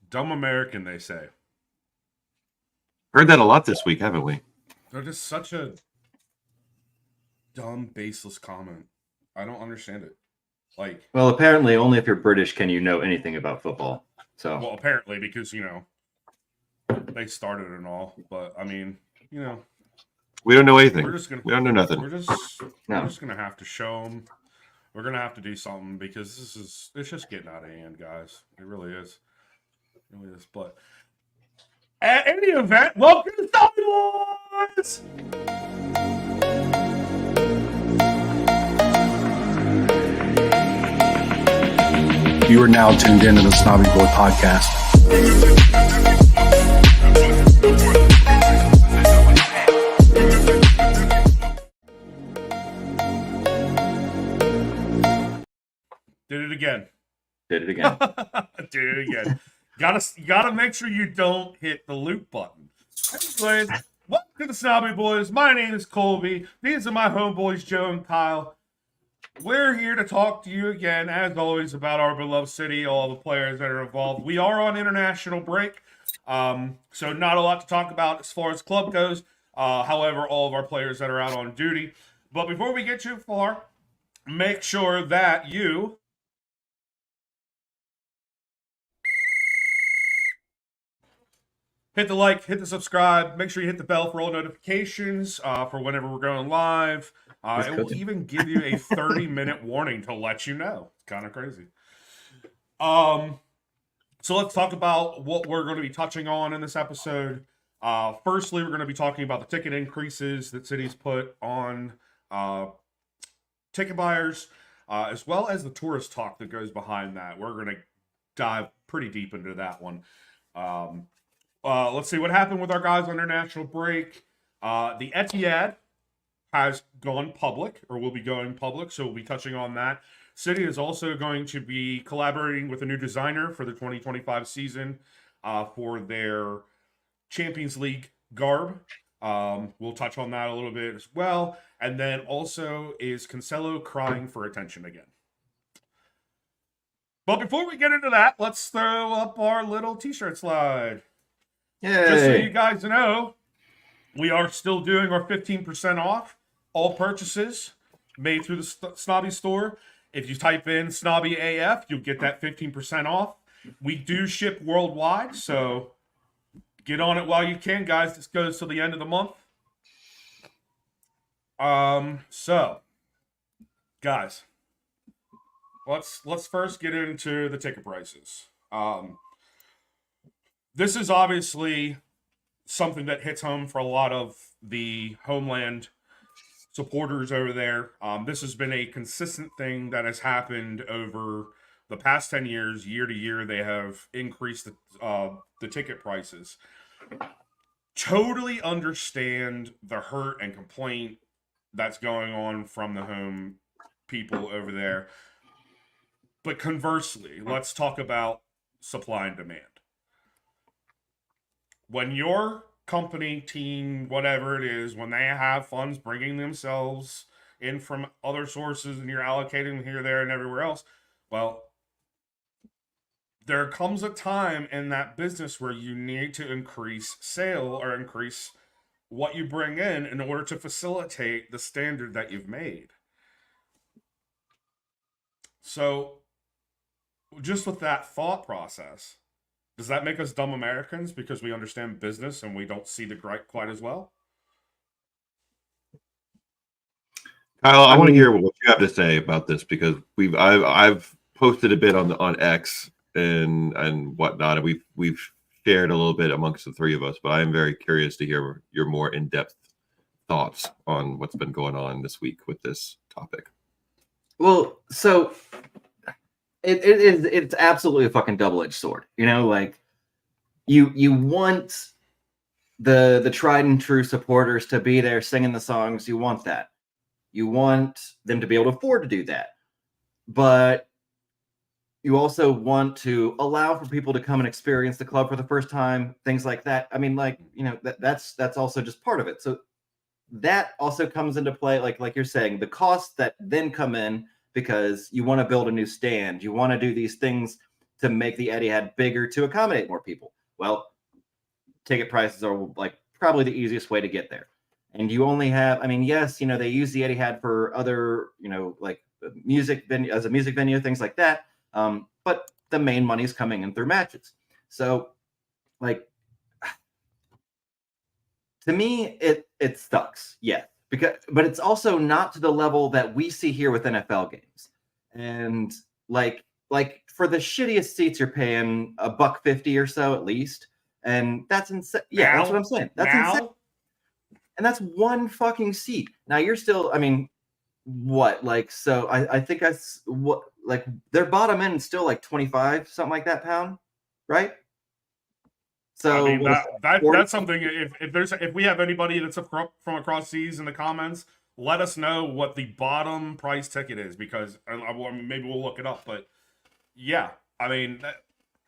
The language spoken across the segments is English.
Dumb American, they say. Heard that a lot this week, haven't we? They're just such a dumb, baseless comment. I don't understand it. Like, well, apparently, only if you're British can you know anything about football. So, well, apparently because they started and all, but I mean, we don't know anything. we don't know nothing. We're just gonna have to show them. We're gonna have to do something because it's just getting out of hand, guys. It really is. It really is. But at any event, welcome to Snobby Boys! You are now tuned into the Snobby Boy podcast. Did it again. did it again. Did it again. Gotta make sure you don't hit the loop button. Anyways, welcome to the Snobby Boys. My name is Colby. These are my homeboys, Joe and Kyle. We're here to talk to you again, as always, about our beloved city, all the players that are involved. We are on international break, so not a lot to talk about as far as club goes. However, all of our players that are out on duty. But before we get too far, make sure that you hit the like, hit the subscribe, make sure you hit the bell for all notifications for whenever we're going live. It will even give you a 30-minute warning to let you know. It's kind of crazy. So let's talk about what we're going to be touching on in this episode. Firstly, we're going to be talking about the ticket increases that cities put on ticket buyers, as well as the tourist talk that goes behind that. We're going to dive pretty deep into that one. Let's see what happened with our guys on international break. The Etihad has gone public, or will be going public, so we'll be touching on that. City is also going to be collaborating with a new designer for the 2025 season for their Champions League garb. We'll touch on that a little bit as well. And then also, is Cancelo crying for attention again? But before we get into that, let's throw up our little t-shirt slide. Yay. Just so you guys know, we are still doing our 15% off all purchases made through the Snobby store. If you type in Snobby AF, you'll get that 15% off. We do ship worldwide, so get on it while you can, guys. This goes till the end of the month. So, guys, let's first get into the ticket prices. This is obviously something that hits home for a lot of the homeland supporters over there. This has been a consistent thing that has happened over the past 10 years. Year to year, they have increased the ticket prices. Totally understand the hurt and complaint that's going on from the home people over there. But conversely, let's talk about supply and demand. When your company, team, whatever it is, when they have funds bringing themselves in from other sources and you're allocating them here, there, and everywhere else, well, there comes a time in that business where you need to increase sale or increase what you bring in order to facilitate the standard that you've made. So, just with that thought process, does that make us dumb Americans because we understand business and we don't see the gripe quite as well? Kyle, I want to hear what you have to say about this because I've posted a bit on X and whatnot, and we've shared a little bit amongst the three of us. But I am very curious to hear your more in-depth thoughts on what's been going on this week with this topic. Well, so it's absolutely a fucking double-edged sword. You know, like you want the tried and true supporters to be there singing the songs. You want that. You want them to be able to afford to do that. But you also want to allow for people to come and experience the club for the first time, things like that. I mean, like, you know, that's also just part of it. So that also comes into play, like you're saying, the costs that then come in because you want to build a new stand, you want to do these things to make the Etihad bigger to accommodate more people. Well, ticket prices are like probably the easiest way to get there. And you only have, I mean, yes, they use the Etihad for other, like music venue, as a music venue, things like that. But the main money is coming in through matches. So, like, to me, it sucks, yeah. But it's also not to the level that we see here with NFL games. And like for the shittiest seats, you're paying $1.50 or so at least, and that's insane. Yeah, that's what I'm saying. That's insane. And that's one fucking seat. Now you're still, I mean, what? Like, so I think that's what, like, their bottom end is still like 25, something like that pound, right? So I mean, that's something. If we have anybody that's from across seas in the comments, let us know what the bottom price ticket is, because maybe we'll look it up. But yeah, I mean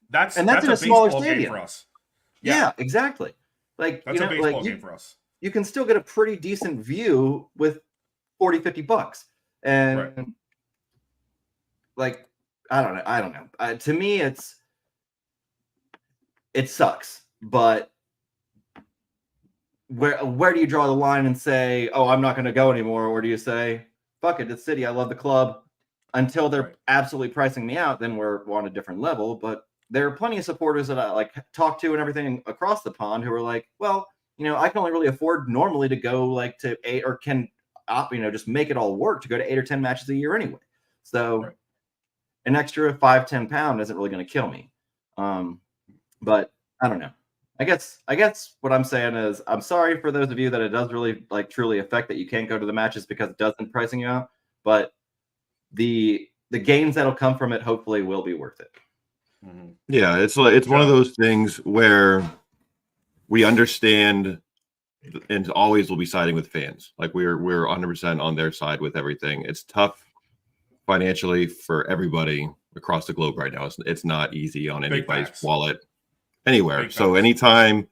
that's in a a smaller baseball stadium game for us. Yeah, exactly. Like, that's a baseball game for us. You can still get a pretty decent view with $40-$50, and right. Like, I don't know. To me, it sucks. But where do you draw the line and say, oh, I'm not going to go anymore? Or do you say, fuck it, it's City, I love the club, until they're absolutely pricing me out? Then we're on a different level. But there are plenty of supporters that I like talk to and everything across the pond who are like, well, I can only really afford normally to go like to 8, or can just make it all work to go to 8 or 10 matches a year anyway. So an extra 5-10 pound isn't really going to kill me. But I don't know. I guess what I'm saying is, I'm sorry for those of you that it does really like truly affect that you can't go to the matches because it doesn't pricing you out. But the gains that'll come from it hopefully will be worth it. Mm-hmm. Yeah, it's one of those things where we understand and always will be siding with fans. Like we're 100% on their side with everything. It's tough financially for everybody across the globe right now. It's not easy on anybody's wallet anywhere. So anytime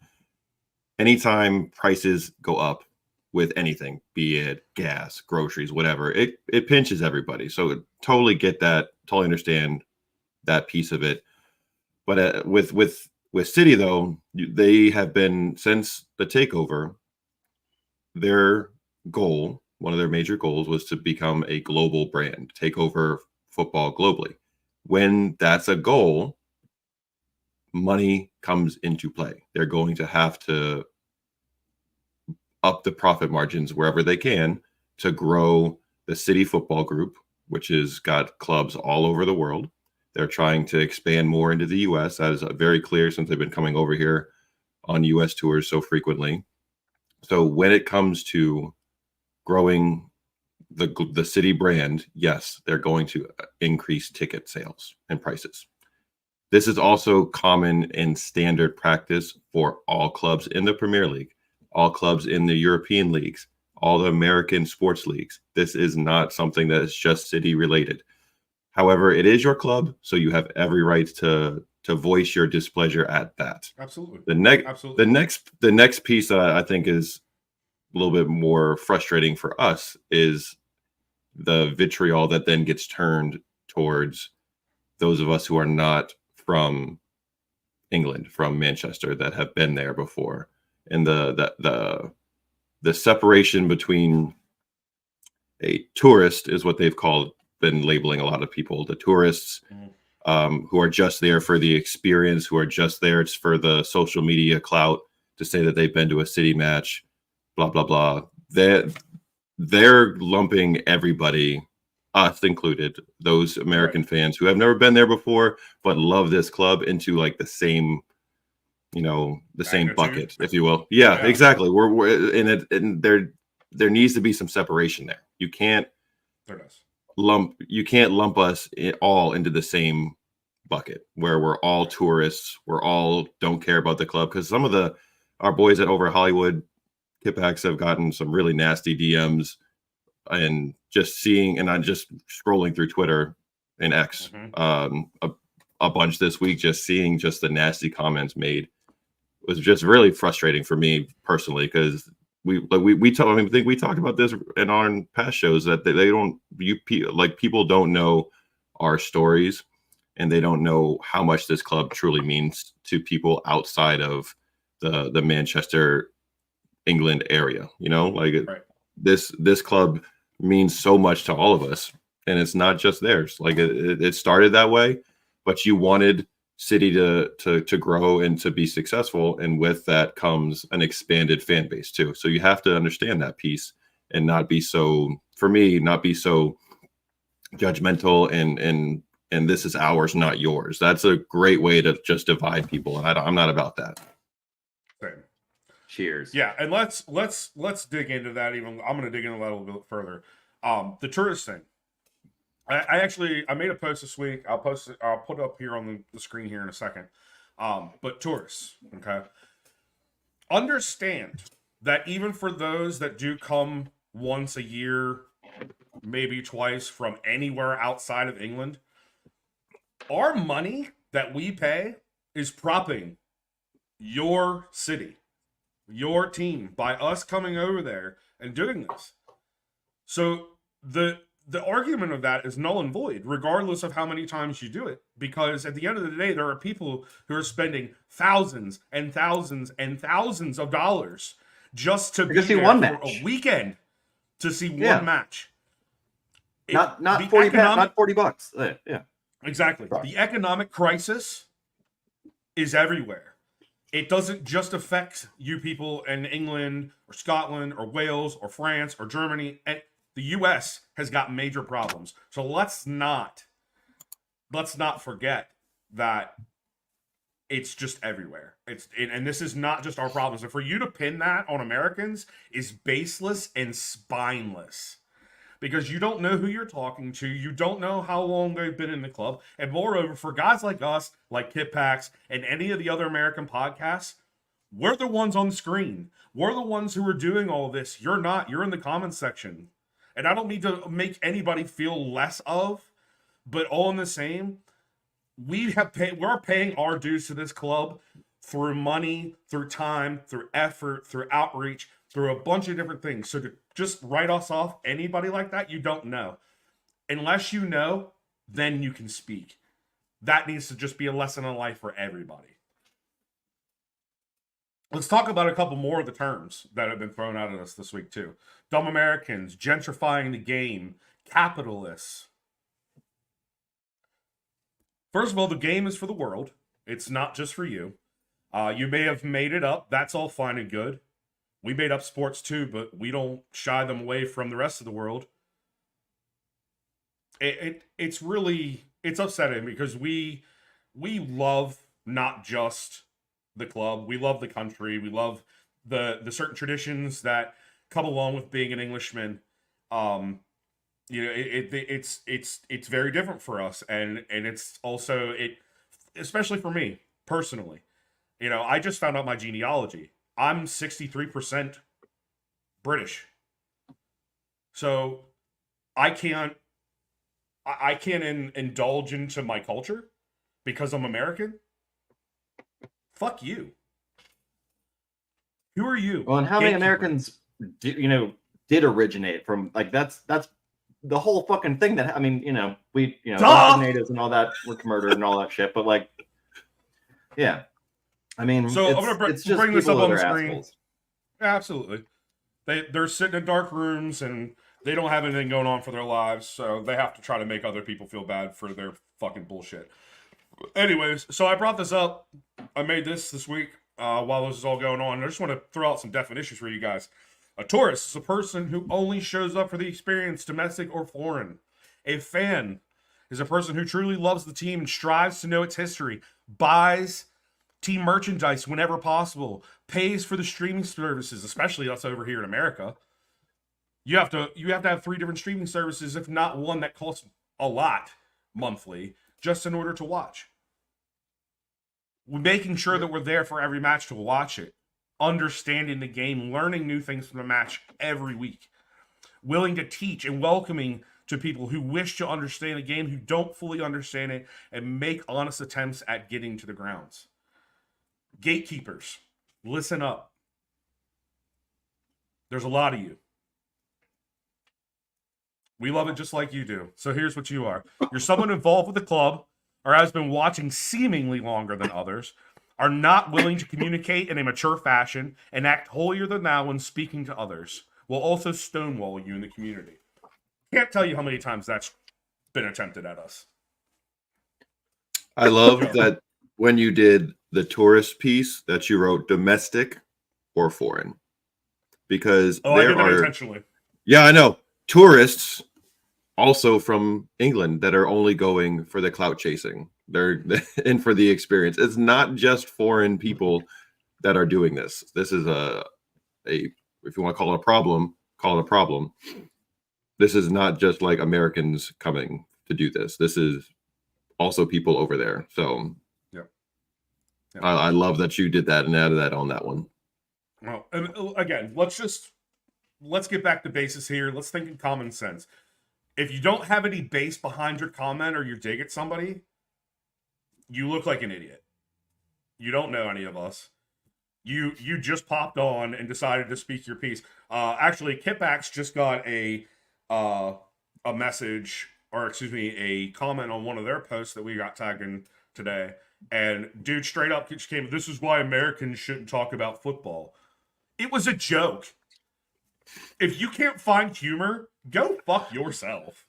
prices go up with anything, be it gas, groceries, whatever, it pinches everybody. So totally get that, totally understand that piece of it. But with City, though, they have been, since the takeover, their goal, one of their major goals, was to become a global brand, take over football globally. When that's a goal, money comes into play. They're going to have to up the profit margins wherever they can to grow the City Football Group, which has got clubs all over the world. They're trying to expand more into the U.S. That is very clear since they've been coming over here on U.S. tours so frequently. So when it comes to growing the City brand, yes, they're going to increase ticket sales and prices. This is also common and standard practice for all clubs in the Premier League, all clubs in the European leagues, all the American sports leagues. This is not something that is just City related. However, it is your club, so you have every right to voice your displeasure at that. Absolutely. The next piece that I think is a little bit more frustrating for us is the vitriol that then gets turned towards those of us who are not from England, from Manchester, that have been there before, and the separation between a tourist is what they've been labeling a lot of people, the tourists who are just there for the experience, who are just there for the social media clout to say that they've been to a City match, blah blah blah. They're lumping everybody, us included, those American fans who have never been there before but love this club, into like the same, same bucket, if you will. Yeah. Exactly. We're in it, and there needs to be some separation there. You can't lump us all into the same bucket where we're all tourists, we're all don't care about the club, because some of our boys at Over Hollywood Kipbacks have gotten some really nasty DMs, and I'm just scrolling through Twitter and X a bunch this week, just seeing just the nasty comments made was just really frustrating for me personally, because we talked about this in our past shows, that people don't know our stories, and they don't know how much this club truly means to people outside of the Manchester, England area. You know, like Right. this club means so much to all of us, and it's not just theirs. Like it started that way, but you wanted City to grow and to be successful, and with that comes an expanded fan base too. So you have to understand that piece and not be so, for me, not be so judgmental and this is ours, not yours. That's a great way to just divide people, and I'm not about that. Same. Cheers. Yeah, and let's dig into that. Even I'm going to dig into that a little bit further. The tourist thing. I made a post this week. I'll post it. I'll put it up here on the screen here in a second. But tourists, okay. Understand that even for those that do come once a year, maybe twice from anywhere outside of England, our money that we pay is propping your city, your team, by us coming over there and doing this. So the argument of that is null and void, regardless of how many times you do it, because at the end of the day, there are people who are spending thousands and thousands and thousands of dollars just to be see there one for match. a weekend to see Yeah. one match. Not The 40 economic- not $40. Yeah. Exactly. Right. The economic crisis is everywhere. It doesn't just affect you people in England or Scotland or Wales or France or Germany. And the US has got major problems. So let's not forget that it's just everywhere. And this is not just our problems. And for you to pin that on Americans is baseless and spineless. Because you don't know who you're talking to. You don't know how long they've been in the club. And moreover, for guys like us, like Kit Pax, and any of the other American podcasts, we're the ones on screen. We're the ones who are doing all this. You're not. You're in the comments section. And I don't mean to make anybody feel less of, but all in the same, we're paying our dues to this club through money, through time, through effort, through outreach, through a bunch of different things. So to just write us off, anybody like that, you don't know. Unless you know, then you can speak. That needs to just be a lesson in life for everybody. Let's talk about a couple more of the terms that have been thrown out at us this week too. Dumb Americans, gentrifying the game, capitalists. First of all, the game is for the world. It's not just for you. You may have made it up. That's all fine and good. We made up sports too, but we don't shy them away from the rest of the world. It's upsetting because we love not just the club. We love the country. We love the certain traditions that come along with being an Englishman. It's very different for us, and it's also especially for me personally. I just found out my genealogy. I'm 63% British. So I can't indulge into my culture because I'm American. Fuck you. Who are you? Well, and how many Gatekeeper. Americans did originate from, like, that's the whole fucking thing that, I mean, Duh! natives and all that were murdered and all that shit, but like, yeah. I mean, So I'm gonna it's just bring this people up on that the are screen. assholes. Absolutely. They're sitting in dark rooms and they don't have anything going on for their lives, so they have to try to make other people feel bad for their fucking bullshit. Anyways, so I brought this up. I made this week while this is all going on. I just want to throw out some definitions for you guys. A tourist is a person who only shows up for the experience, domestic or foreign. A fan is a person who truly loves the team and strives to know its history, buys team merchandise whenever possible, pays for the streaming services, especially us over here in America. You have to have 3 different streaming services, if not one that costs a lot monthly, just in order to watch. We're making sure that we're there for every match to watch it, understanding the game, learning new things from the match every week, willing to teach and welcoming to people who wish to understand the game, who don't fully understand it, and make honest attempts at getting to the grounds. Gatekeepers, listen up. There's a lot of you. We love it just like you do. So here's what you are. You're someone involved with the club, or has been watching seemingly longer than others, are not willing to communicate in a mature fashion and act holier than thou when speaking to others, will also stonewall you in the community. Can't tell you how many times that's been attempted at us. I love that when you did the tourist piece that you wrote domestic or foreign, because I did that intentionally. Yeah, I know, tourists also from England that are only going for the clout chasing. They're in for the experience. It's not just foreign people that are doing this. This is a if you want to call it a problem, call it a problem. This is not just like Americans coming to do this. This is also people over there. So yeah. I love that you did that and added that on that one. Well, and again, let's get back to basis here. Let's think in common sense. If you don't have any base behind your comment or your dig at somebody, you look like an idiot. You don't know any of us. You just popped on and decided to speak your piece. Actually, Kitbacks just got a message, or excuse me, a comment on one of their posts that we got tagged in today. And dude straight up just came, "This is why Americans shouldn't talk about football." It was a joke. If you can't find humor, go fuck yourself.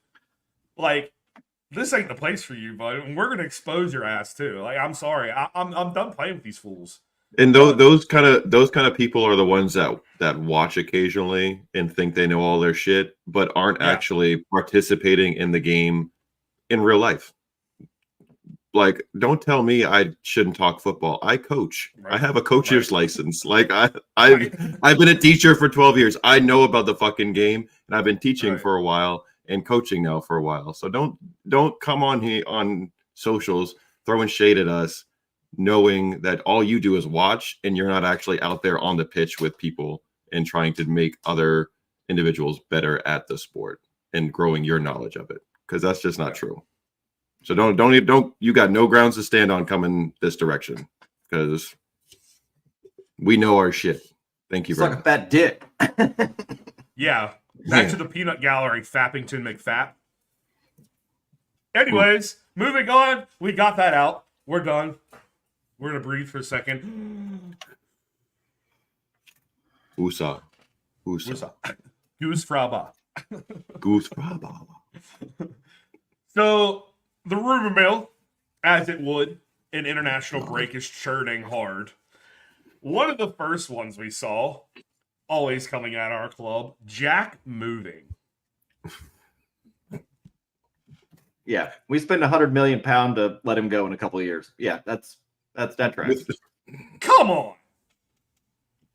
Like, this ain't the place for you, bud. And we're gonna expose your ass too. Like, I'm sorry, I'm done playing with these fools. And those kind of people are the ones that watch occasionally and think they know all their shit, but aren't actually participating in the game in real life. Like, don't tell me I shouldn't talk football. I coach. Right. I have a coach's license. Like, I've been a teacher for 12 years. I know about the fucking game, and I've been teaching for a while and coaching now for a while. So don't come on here on socials throwing shade at us, knowing that all you do is watch and you're not actually out there on the pitch with people and trying to make other individuals better at the sport and growing your knowledge of it, because that's just not true. So don't you got no grounds to stand on coming this direction, because we know our shit. Thank you very much. Like a fat dick. Yeah. Back to the peanut gallery, Fappington McFap. Anyways, moving on. We got that out. We're done. We're going to breathe for a second. Usa. Goose Fraba. Goose Fraba. So, the rumor mill, as it would, an international break is churning hard. One of the first ones we saw, always coming at our club, Jack moving. Yeah, we spend £100 million to let him go in a couple of years. Yeah, that's that tracks. Come on.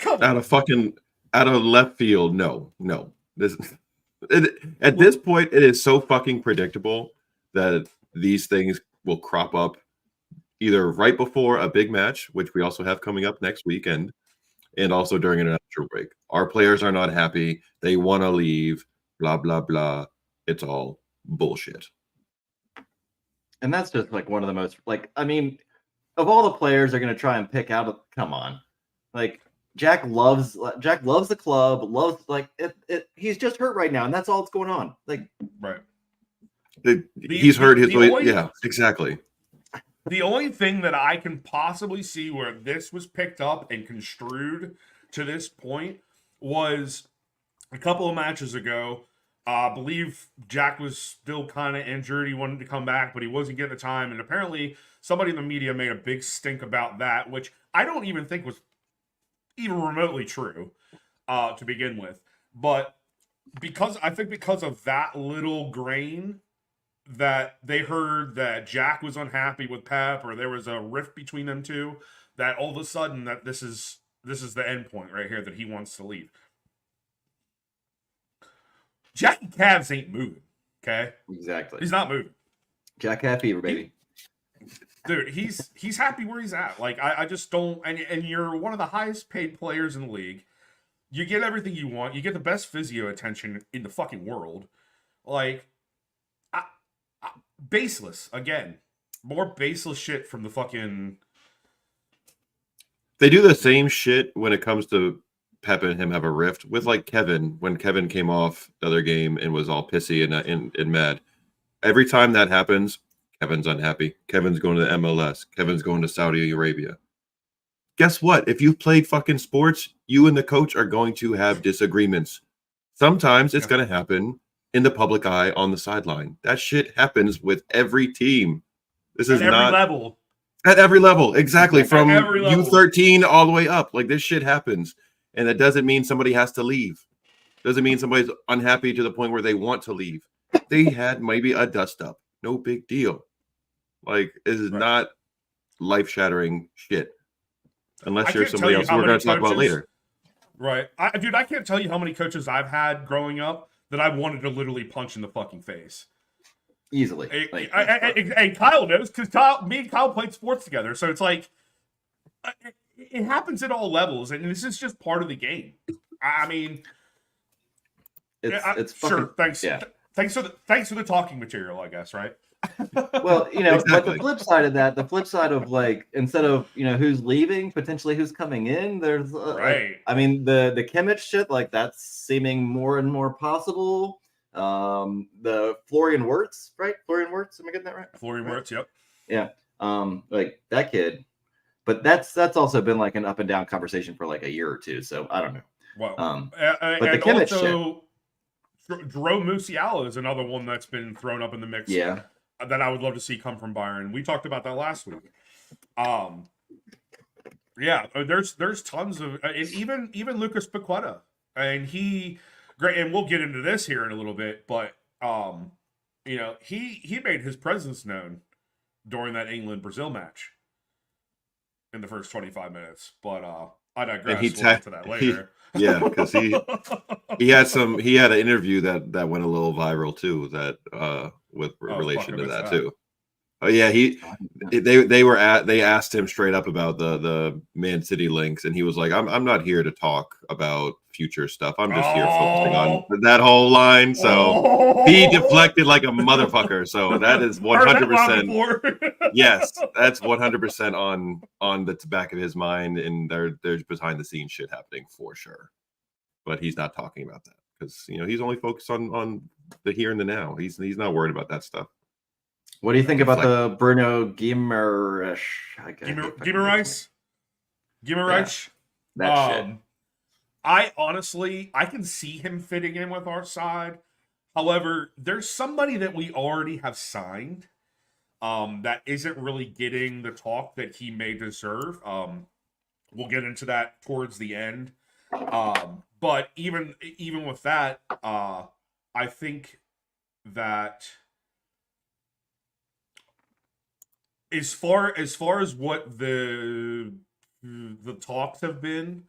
Out of left field. No. At this point, it is so fucking predictable that these things will crop up either right before a big match, which we also have coming up next weekend, and also during an international break. Our players are not happy. They want to leave, blah, blah, blah. It's all bullshit. And that's just like one of the most, like, I mean, of all the players they're going to try and pick out, come on. Like, Jack loves the club, loves, like, he's just hurt right now, and that's all that's going on. Like, right. He's hurt his way. Yeah, exactly. The only thing that I can possibly see where this was picked up and construed to this point was a couple of matches ago. I believe Jack was still kind of injured. He wanted to come back, but he wasn't getting the time. And apparently somebody in the media made a big stink about that, which I don't even think was even remotely true to begin with. But because of that little grain, that they heard that Jack was unhappy with Pep, or there was a rift between them two, that all of a sudden that this is the end point right here, that he wants to leave. Jack and Cavs ain't moving, okay? Exactly. He's not moving. Jack had fever, baby. Dude, he's happy where he's at. Like, I just don't, and you're one of the highest paid players in the league. You get everything you want. You get the best physio attention in the fucking world. Like, baseless again. More baseless shit from the fucking. They do the same shit when it comes to Pep and him have a rift with, like, Kevin, when Kevin came off the other game and was all pissy and mad. Every time that happens, Kevin's unhappy. Kevin's going to the MLS. Kevin's going to Saudi Arabia. Guess what? If you've played fucking sports, you and the coach are going to have disagreements. Sometimes it's going to happen in the public eye on the sideline. That shit happens with every team. This is At every not level. at every level. Exactly. At From every level. U13 all the way up. Like, this shit happens. And that doesn't mean somebody has to leave. Doesn't mean somebody's unhappy to the point where they want to leave. They had maybe a dust up. No big deal. Like, this is not life-shattering shit. Unless you're somebody else we're going to talk about later. Right. Dude, I can't tell you how many coaches I've had growing up that I wanted to literally punch in the fucking face. Easily. And Kyle knows, because me and Kyle played sports together. So it's like, it happens at all levels. And this is just part of the game. I mean, it's sure. Fucking, thanks. Yeah. Thanks for the talking material, I guess, right? Well, you know, Exactly. but the flip side of that, the flip side of, like, instead of, you know, who's leaving, potentially who's coming in, there's right. Like, I mean, the Kimmich shit, like, that's seeming more and more possible. The Florian Wirtz, right? Florian Wirtz, am I getting that right? Florian Wirtz, yep. Yeah. Like that kid. But that's also been like an up and down conversation for like a year or two. So I don't know. Well, but and the Kimmich also, Jerome Musiala is another one that's been thrown up in the mix. Yeah. That I would love to see come from Bayern. We talked about that last week. Yeah, there's tons of, and even Lucas Paqueta, and he great, and we'll get into this here in a little bit, but you know, he made his presence known during that England-Brazil match in the first 25 minutes. But I digress. We'll get to that later. Yeah, because he had an interview that went a little viral too, that with relation to that too. Oh yeah, they asked him straight up about the Man City links, and he was like, I'm not here to talk about future stuff. I'm just here focusing on that whole line. So he deflected like a motherfucker. So that is 100%. Yes, that's 100% on the back of his mind, and there's behind the scenes shit happening for sure. But he's not talking about that because, you know, he's only focused on the here and the now. He's not worried about that stuff. What do you think about the Bruno Guimaraes? Guimaraes? That shit. I honestly can see him fitting in with our side. However, there's somebody that we already have signed that isn't really getting the talk that he may deserve. We'll get into that towards the end. But even with that, I think that as far as what the talks have been,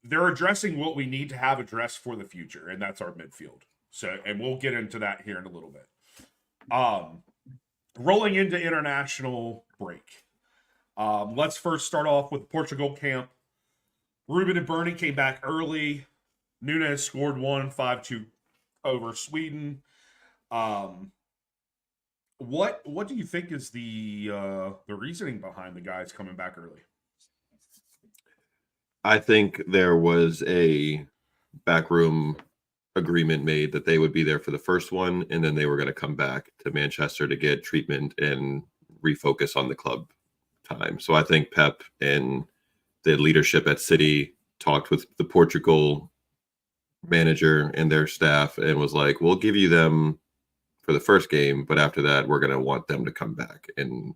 they're addressing what we need to have addressed for the future, and that's our midfield. So, and we'll get into that here in a little bit. Rolling into international break. Let's first start off with Portugal camp. Ruben and Bernie came back early. Nunes scored 5-2 over Sweden. What do you think is the reasoning behind the guys coming back early? I think there was a backroom agreement made that they would be there for the first one, and then they were going to come back to Manchester to get treatment and refocus on the club time. So I think Pep and the leadership at City talked with the Portugal manager and their staff and was like, we'll give you them for the first game, but after that, we're going to want them to come back and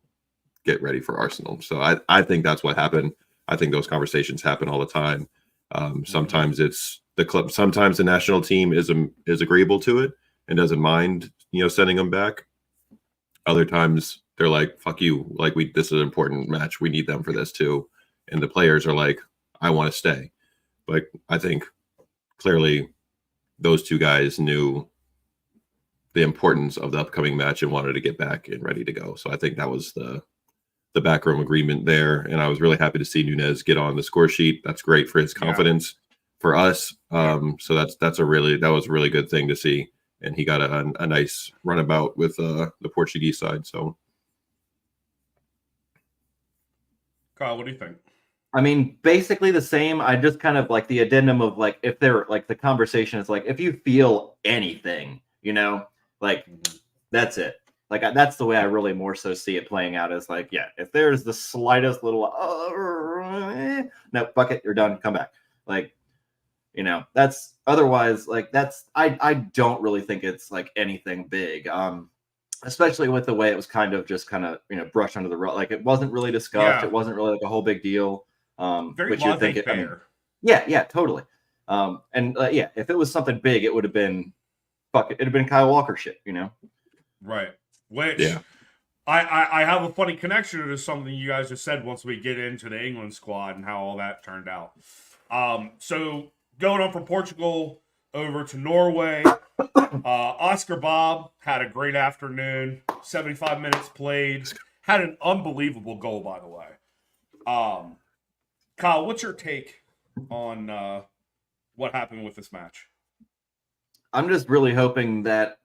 get ready for Arsenal. So I think that's what happened. I think those conversations happen all the time. Sometimes it's the club. Sometimes the national team is agreeable to it and doesn't mind, you know, sending them back. Other times they're like, "Fuck you!" Like this is an important match. We need them for this too. And the players are like, "I want to stay." But I think clearly those two guys knew the importance of the upcoming match and wanted to get back and ready to go. So I think that was the backroom agreement there. And I was really happy to see Nunes get on the score sheet. That's great for his confidence for us. So that was a really good thing to see. And he got a nice runabout with the Portuguese side. So Kyle, what do you think? I mean, basically the same. I just kind of like the addendum of like, if they're like the conversation is like, if you feel anything, you know, like that's it. Like that's the way I really more so see it playing out. Is like, yeah, if there's the slightest little no, fuck it, you're done, come back. Like, that's otherwise like I don't really think it's like anything big. Especially with the way it was kind of brushed under the rug. Like it wasn't really discussed. Yeah. It wasn't really like a whole big deal. Very Which you'd think laissez-faire. yeah, totally. Yeah, if it was something big, it would have been it'd have been Kyle Walker shit, Right. Which Yeah. I have a funny connection to something you guys just said once we get into the England squad and how all that turned out. So going on from Portugal over to Norway, Oscar Bob had a great afternoon. 75 minutes played. Had an unbelievable goal, by the way. Kyle, what's your take on what happened with this match? I'm just really hoping that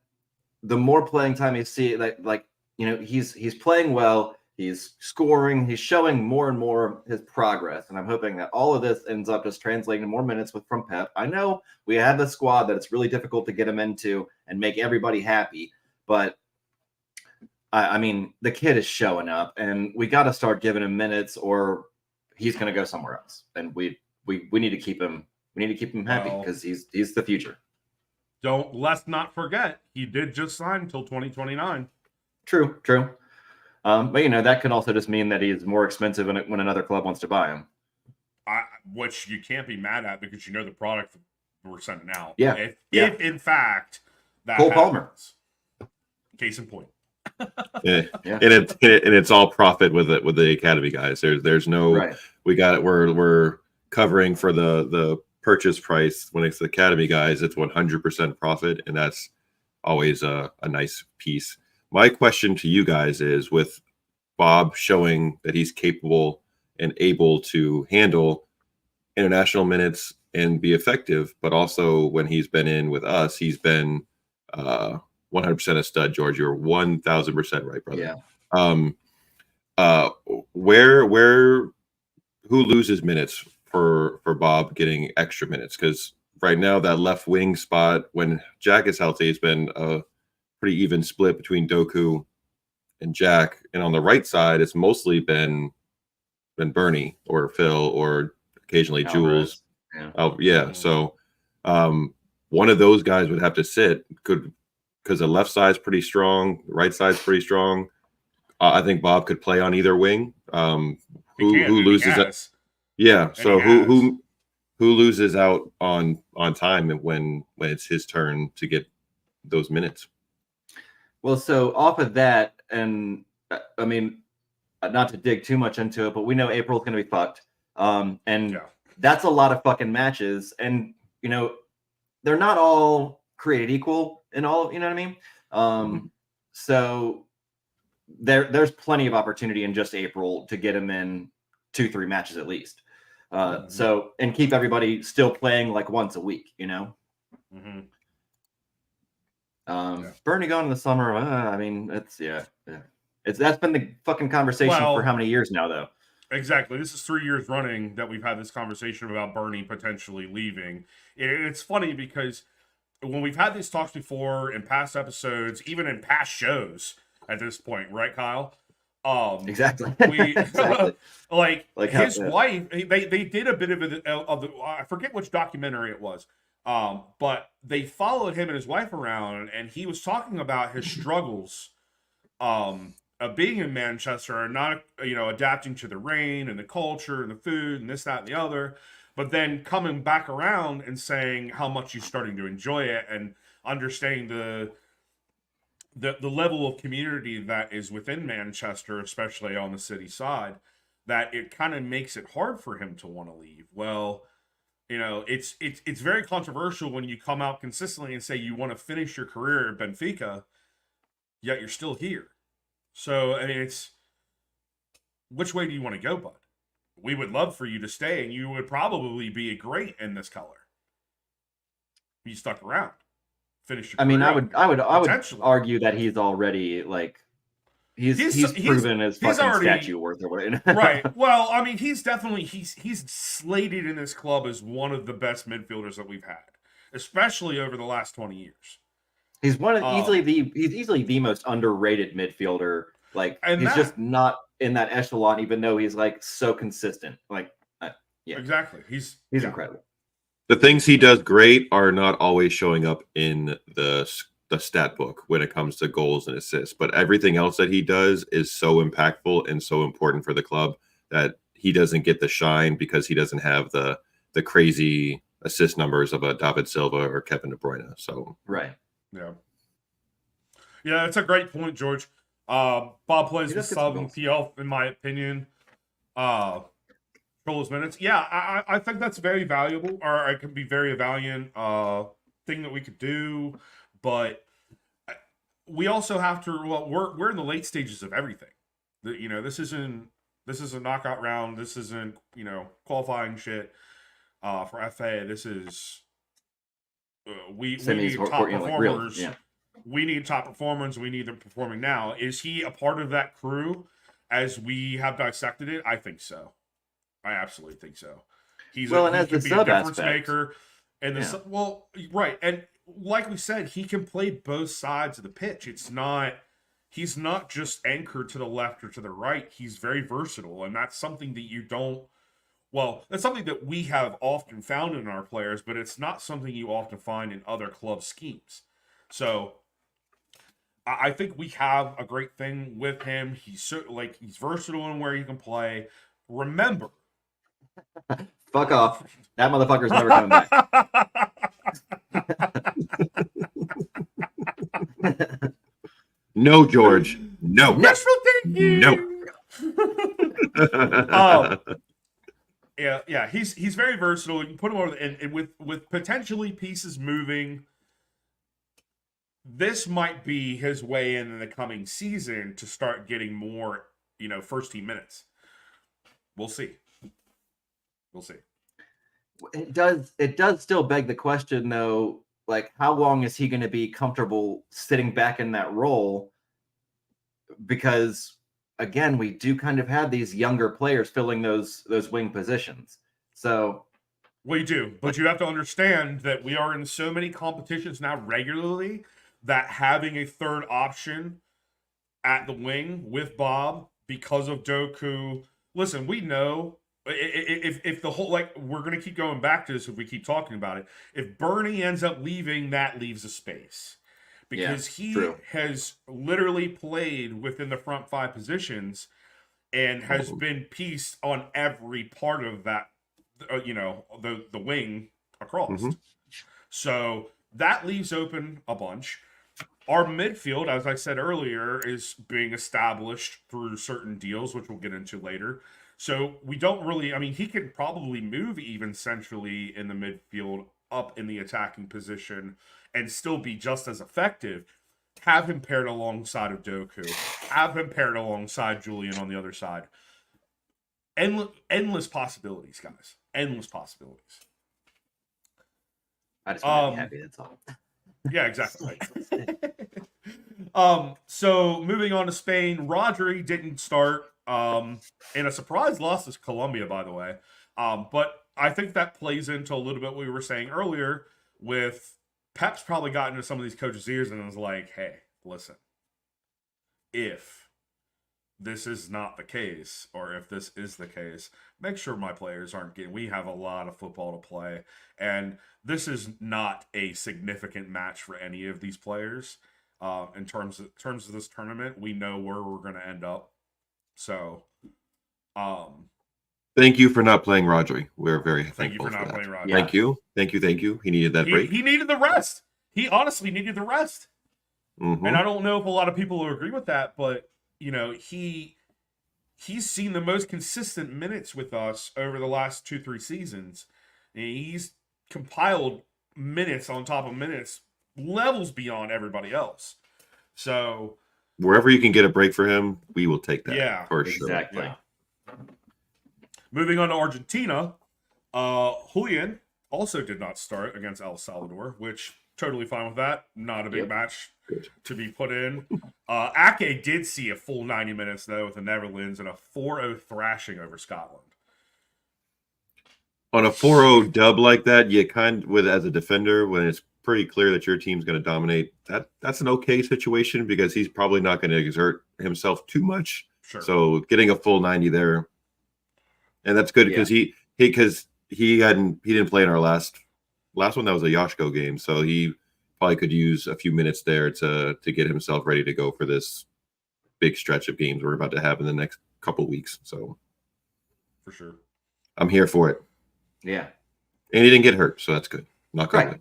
the more playing time you see, he's playing well, he's scoring, he's showing more and more his progress, and I'm hoping that all of this ends up just translating to more minutes from Pep. I know we have a squad that it's really difficult to get him into and make everybody happy, but I mean the kid is showing up, and we got to start giving him minutes, or he's going to go somewhere else, and we need to keep him. We need to keep him happy because he's the future. Let's not forget, he did just sign until 2029. True. But that could also just mean that he's more expensive when another club wants to buy him. Which you can't be mad at because the product we're sending out. Yeah. If in fact that Cole happens. Palmer. Case in point. Yeah. And it's all profit with the academy guys. There's no Right. We're covering for the purchase price. When it's the academy guys, it's 100% profit, and that's always a nice piece. My question to you guys is, with Bob showing that he's capable and able to handle international minutes and be effective, but also when he's been in with us, he's been 100% a stud. George, you're 1,000% right, brother. Yeah. Who loses minutes for Bob getting extra minutes? Because right now that left wing spot, when Jack is healthy, has been a pretty even split between Doku and Jack, and on the right side it's mostly been Bernie or Phil or occasionally Alvarez. Jules. So one of those guys would have to sit, because the left side's pretty strong, the right side's pretty strong. I think Bob could play on either wing. Who loses that? Yeah. So who loses out on time when it's his turn to get those minutes? Well, so off of that, and I mean, not to dig too much into it, but we know April's going to be fucked. That's a lot of fucking matches, and they're not all created equal in all of, you know what I mean? So there's plenty of opportunity in just April to get him in 2-3 matches at least. So, and keep everybody still playing like once a week, Bernie gone in the summer. I mean, that's been the fucking conversation for how many years now, though? Exactly. This is 3 years running that we've had this conversation about Bernie potentially leaving. It's funny because when we've had these talks before in past episodes, even in past shows at this point, right, Kyle? Exactly. Exactly. like his wife, they did a bit of the I forget which documentary it was. But they followed him and his wife around, and he was talking about his struggles of being in Manchester and not adapting to the rain and the culture and the food and this, that, and the other, but then coming back around and saying how much he's starting to enjoy it and understanding the level of community that is within Manchester, especially on the city side, that it kind of makes it hard for him to want to leave. Well, it's very controversial when you come out consistently and say you want to finish your career at Benfica, yet you're still here. So, I mean, it's which way do you want to go, bud? We would love for you to stay, and you would probably be great in this color. You stuck around, finished your career. I mean, I would argue that he's already like he's proven his fucking statue worth or whatever. Right. Well, I mean, he's definitely he's slated in this club as one of the best midfielders that we've had, especially over the last 20 years. He's he's easily the most underrated midfielder. Like And he's that- just not in that echelon, even though he's like so consistent. Like yeah, exactly. He's incredible. The things he does great are not always showing up in the stat book when it comes to goals and assists, but everything else that he does is so impactful and so important for the club that he doesn't get the shine because he doesn't have the crazy assist numbers of a David Silva or Kevin De Bruyne. So Right. Yeah, that's a great point, George. Bob plays with Southern PL, in my opinion. Control minutes. Yeah, I think that's very valuable, or it can be very valiant thing that we could do. But we also have to. Well, we're in the late stages of everything. This is a knockout round. This isn't qualifying shit for FA. This is we need top performers. We need top performers. We need them performing now. Is he a part of that crew as we have dissected it? I think so. I absolutely think so. He as the sub difference aspect maker, and right, and like we said, he can play both sides of the pitch. He's not just anchored to the left or to the right. He's very versatile, and that's something that you don't. Well, that's something that we have often found in our players, but it's not something you often find in other club schemes. So I think we have a great thing with him. He's versatile in where he can play. Remember. Fuck off. That motherfucker's never coming back. No, George. No. Wishful thinking. No. Yeah. He's very versatile. You can put him over, and with potentially pieces moving, this might be his way in the coming season to start getting more, first team minutes. We'll see. It does still beg the question, though, like, how long is he going to be comfortable sitting back in that role? Because, again, we do kind of have these younger players filling those wing positions. So we do, but you have to understand that we are in so many competitions now regularly that having a third option at the wing with Bob because of Doku. Listen, we know. If the whole, we're going to keep going back to this if we keep talking about it. If Bernie ends up leaving, that leaves a space. Because he has literally played within the front five positions and has been pieced on every part of that, the wing across. Mm-hmm. So that leaves open a bunch. Our midfield, as I said earlier, is being established through certain deals, which we'll get into later. So we don't really, he could probably move even centrally in the midfield up in the attacking position and still be just as effective. Have him paired alongside of Doku. Have him paired alongside Julian on the other side. Endless possibilities, guys. Endless possibilities. I just want to be happy, that's all. Yeah, exactly. So moving on to Spain, Rodri didn't start. And a surprise loss is Colombia, by the way. But I think that plays into a little bit what we were saying earlier with Pep's probably gotten into some of these coaches' ears and was like, hey, listen, if this is not the case, or if this is the case, make sure my players aren't getting, we have a lot of football to play. And this is not a significant match for any of these players. In terms of this tournament, we know where we're going to end up. So, thank you for not playing Rodri. We're very thank you thankful for not that. playing Rodri. Thank you. He needed that break. He needed the rest. He honestly needed the rest. Mm-hmm. And I don't know if a lot of people will agree with that, but he's seen the most consistent minutes with us over the last 2-3 seasons. And he's compiled minutes on top of minutes, levels beyond everybody else. So wherever you can get a break for him, we will take that. Yeah, for sure. Exactly. Yeah. Moving on to Argentina, Julian also did not start against El Salvador, which totally fine with that. Not a big match to be put in. Ake did see a full 90 minutes, though, with the Netherlands and a 4-0 thrashing over Scotland. On a 4-0 dub like that, you kind with as a defender, when it's pretty clear that your team's going to dominate, that's an okay situation because he's probably not going to exert himself too much. Sure. So getting a full 90 there, and that's good because he didn't play in our last one. That was a Yoshko game, so he probably could use a few minutes there to get himself ready to go for this big stretch of games we're about to have in the next couple weeks. So for sure, I'm here for it. Yeah, and he didn't get hurt, so that's good. Not Right. good.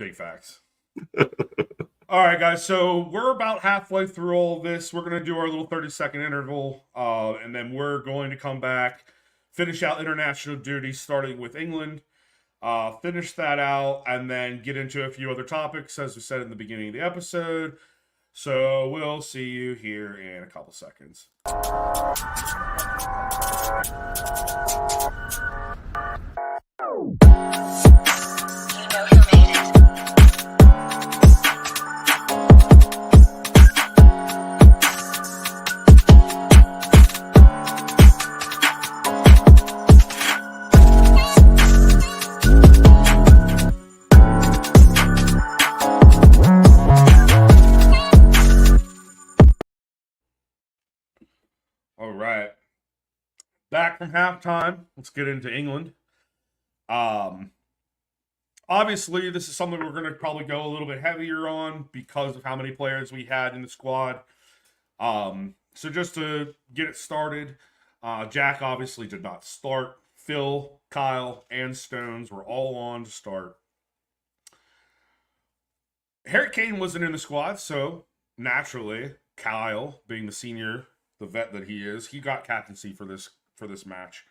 big facts. All right, guys. So we're about halfway through all of this. We're going to do our little 30-second interval, and then we're going to come back, finish out international duty, starting with England, finish that out, and then get into a few other topics, as we said in the beginning of the episode. So we'll see you here in a couple seconds. All right. Back from halftime. Let's get into England. Obviously, this is something we're going to probably go a little bit heavier on because of how many players we had in the squad. So just to get it started, Jack obviously did not start. Phil, Kyle, and Stones were all on to start. Harry Kane wasn't in the squad, so naturally, Kyle, being the senior, the vet that he is, he got captaincy for this match.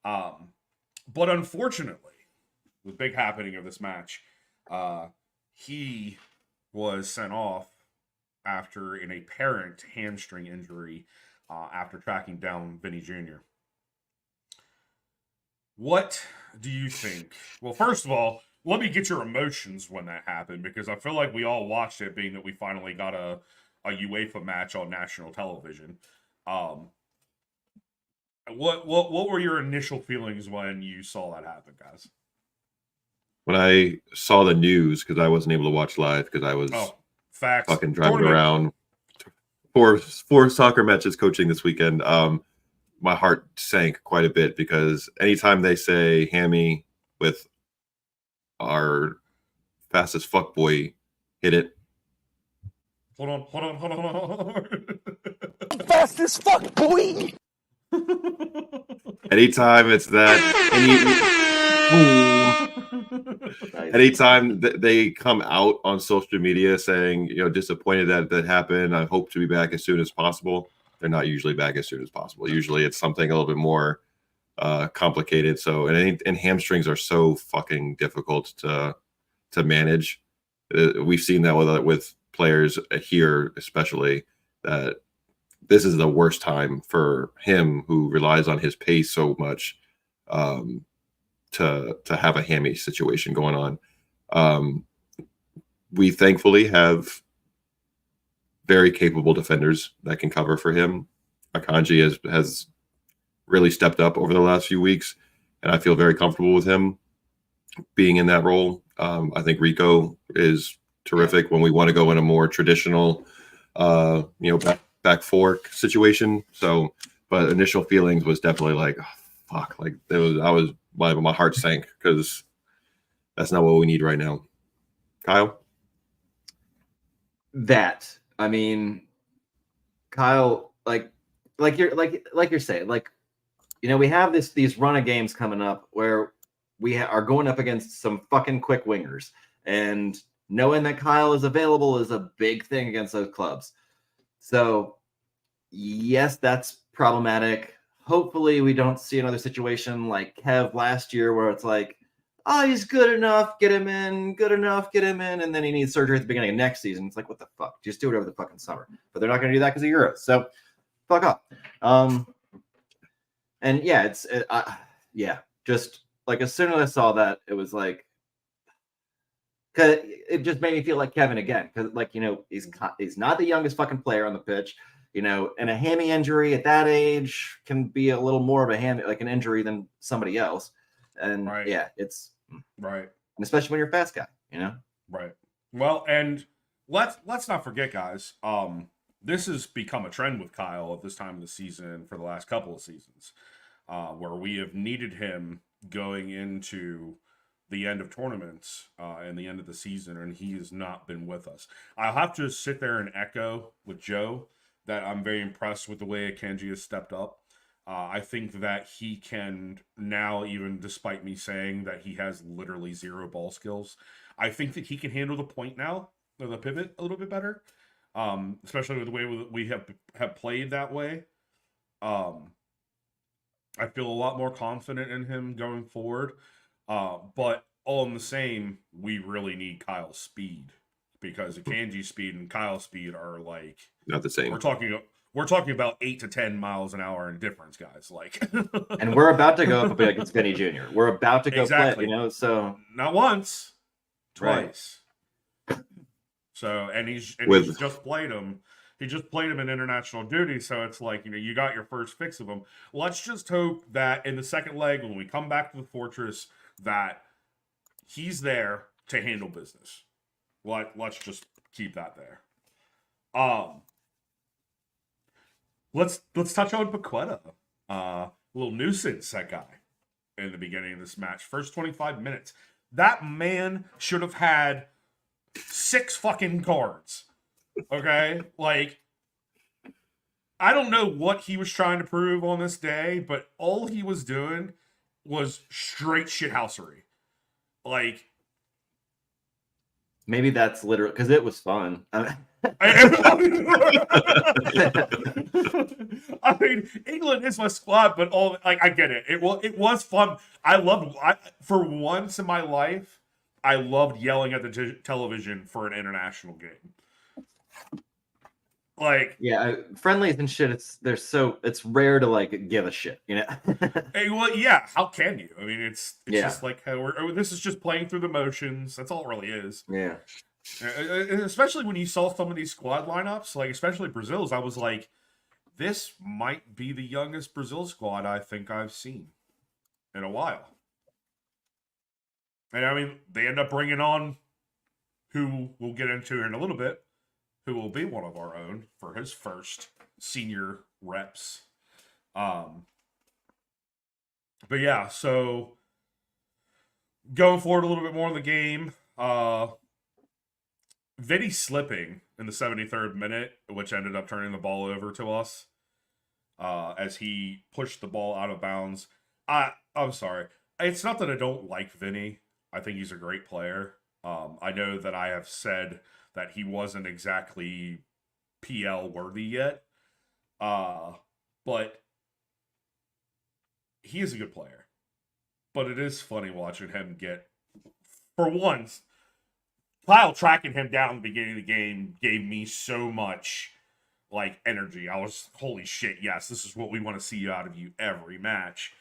But unfortunately, the big happening of this match, he was sent off after an apparent hamstring injury after tracking down Vinny Jr. What do you think? Well, first of all, let me get your emotions when that happened, because I feel like we all watched it, being that we finally got a UEFA match on national television. What were your initial feelings when you saw that happen, guys? When I saw the news, because I wasn't able to watch live because I was fucking driving around four soccer matches coaching this weekend, my heart sank quite a bit, because anytime they say hammy with our fastest fuck boy hit it. Hold on. Fast as fuck, boy. Anytime it's that, anytime they come out on social media saying, disappointed that happened, I hope to be back as soon as possible, they're not usually back as soon as possible. Usually it's something a little bit more complicated. So, and hamstrings are so fucking difficult to manage. We've seen that with players here, especially, that this is the worst time for him, who relies on his pace so much, to have a hammy situation going on. We thankfully have very capable defenders that can cover for him. Akanji has really stepped up over the last few weeks, and I feel very comfortable with him being in that role. I think Rico is terrific when we want to go in a more traditional, back four situation. So, but initial feelings was definitely like, oh, fuck, like my heart sank, because that's not what we need right now. Kyle? I mean, Kyle, like you're saying, we have these run of games coming up where we are going up against some fucking quick wingers, and knowing that Kyle is available is a big thing against those clubs. So yes, that's problematic. Hopefully we don't see another situation like Kev last year, where it's like, oh, he's good enough, get him in, and then he needs surgery at the beginning of next season. It's like, what the fuck? Just do it over the fucking summer. But they're not going to do that because of Euros. So fuck off. And yeah, just like, as soon as I saw that, it was like, cause it just made me feel like Kevin again. Because he's not the youngest fucking player on the pitch. And a hammy injury at that age can be a little more of a like an injury than somebody else. And Right. yeah, it's Right. and especially when you're a fast guy. You know. Right. Well, and let's not forget, guys. This has become a trend with Kyle at this time of the season for the last couple of seasons, where we have needed him going into the end of tournaments and the end of the season, and he has not been with us. I'll have to sit there and echo with Joe that I'm very impressed with the way Akanji has stepped up. I think that he can now, even despite me saying that he has literally zero ball skills, I think that he can handle the point now, or the pivot a little bit better, especially with the way we have played that way. I feel a lot more confident in him going forward. But all in the same, we really need Kyle's speed because Akanji's speed and Kyle's speed are like Not the same. we're talking about 8 to 10 miles an hour in difference, guys. Like, And we're about to go up against Vinny Jr. We're about to go Exactly. play, you know. So not once, Right. twice. So he's just played him. He just played him in international duty, so it's like, you got your first fix of him. Let's just hope that in the second leg, when we come back to the fortress, that he's there to handle business. Let's just keep that there. Let's touch on Paqueta. Little nuisance, that guy, in the beginning of this match. First 25 minutes. That man should have had 6 fucking guards. Okay? Like, I don't know what he was trying to prove on this day, but all he was doing was straight shithousery. Like, maybe that's literal because it was fun. I mean, England is my squad, but I get it. It was fun. For once in my life, I loved yelling at the television for an international game. Like, yeah, friendlies and shit. It's rare to like give a shit, you know. hey, well, yeah. How can you? I mean, it's Yeah. just like this is just playing through the motions. That's all it really is. Yeah. And especially when you saw some of these squad lineups, like especially Brazil's, I was like, this might be the youngest Brazil squad I think I've seen in a while. And I mean, they end up bringing on who we'll get into here in a little bit, who will be one of our own for his first senior reps. But yeah, so going forward a little bit more in the game, Vinny slipping in the 73rd minute, which ended up turning the ball over to us as he pushed the ball out of bounds. I'm sorry. It's not that I don't like Vinny. I think he's a great player. I know that I have said that he wasn't exactly PL worthy yet. But he is a good player. But it is funny watching him get, for once, Kyle tracking him down at the beginning of the game gave me so much like energy. I was, holy shit, yes, this is what we want to see out of you every match.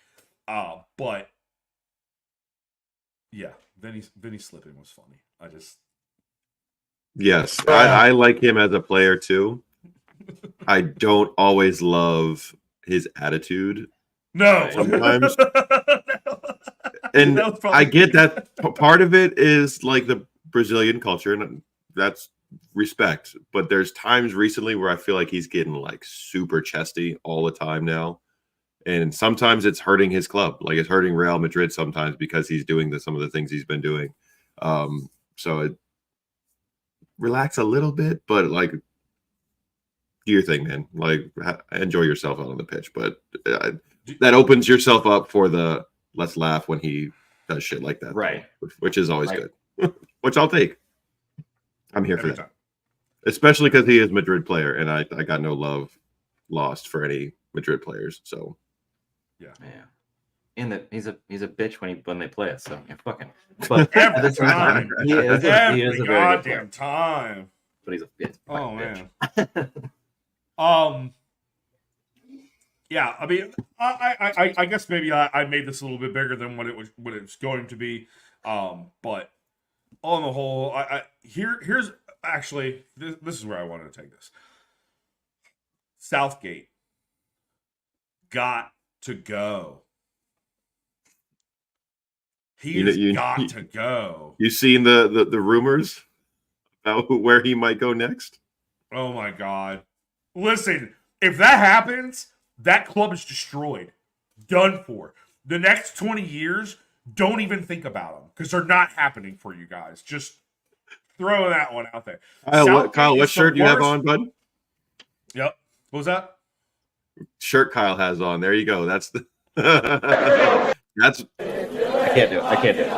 But yeah, Vinny slipping was funny. Yes, I like him as a player too. I don't always love his attitude. No, sometimes. And I get that part of it is like the Brazilian culture, and that's respect. But there's times recently where I feel like he's getting like super chesty all the time now. And sometimes it's hurting his club. Like it's hurting Real Madrid sometimes because he's doing some of the things he's been doing. Relax a little bit, but like do your thing, man. Like enjoy yourself out on the pitch. But that opens yourself up for the let's laugh when he does shit like that. Right. Which is always good. Which I'll take. I'm here for every that. time. Especially because he is a Madrid player, and I got no love lost for any Madrid players. So Yeah. And that he's a bitch when they play it. So yeah, fucking. But Every at the same time, time. he is a very good player. goddamn time. But he's a Oh bitch. man. Yeah, I mean, I guess maybe I made this a little bit bigger than what it's going to be. But on the whole, here's actually this is where I wanted to take this. Southgate got to go. He's got to go. You seen the rumors about where he might go next? Oh my God. Listen, if that happens, that club is destroyed. Done for. The next 20 years, don't even think about them because they're not happening for you guys. Just throw that one out there. Kyle, what shirt do you have on, bud? Yep. What was that? Shirt Kyle has on. There you go. That's the that's I can't do it. I can't do it.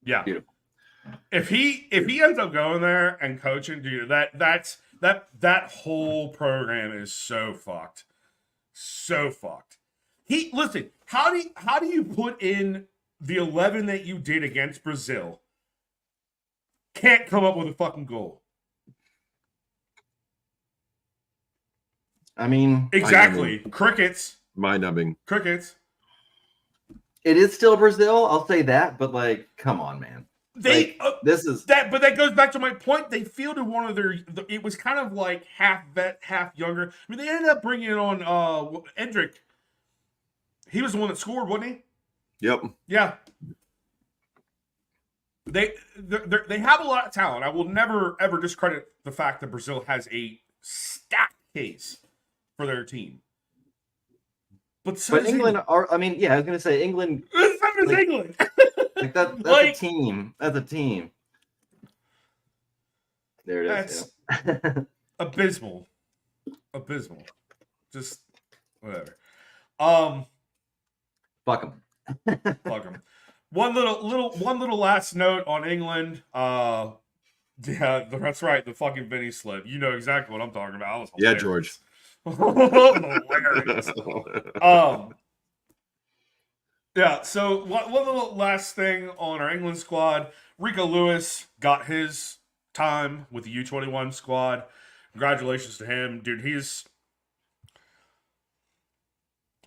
Yeah. Beautiful. If he ends up going there and coaching, dude, that whole program is so fucked. So fucked. Listen, how do you put in the 11 that you did against Brazil? Can't come up with a fucking goal. I mean, Exactly. Crickets. mind-numbing. Crickets. it is still Brazil. I'll say that, but like, come on, man. This is that, but that goes back to my point. They fielded one of their. It was kind of like half vet, half younger. I mean, they ended up bringing on Endrick. He was the one that scored, wasn't he? Yep. Yeah. They have a lot of talent. I will never ever discredit the fact that Brazil has a stacked case for their team. But England are. I mean, yeah, I was gonna say England. So does England. Like that's Like, a team. That's a team. There it is. That's abysmal. Abysmal. Just whatever. Fuck them. Fuck them. One little last note on England. Yeah, that's right. The fucking Vinny slip. You know exactly what I'm talking about. I was Yeah, hilarious. George. Hilarious. Yeah, so one little last thing on our England squad. Rico Lewis got his time with the U21 squad. Congratulations to him. Dude,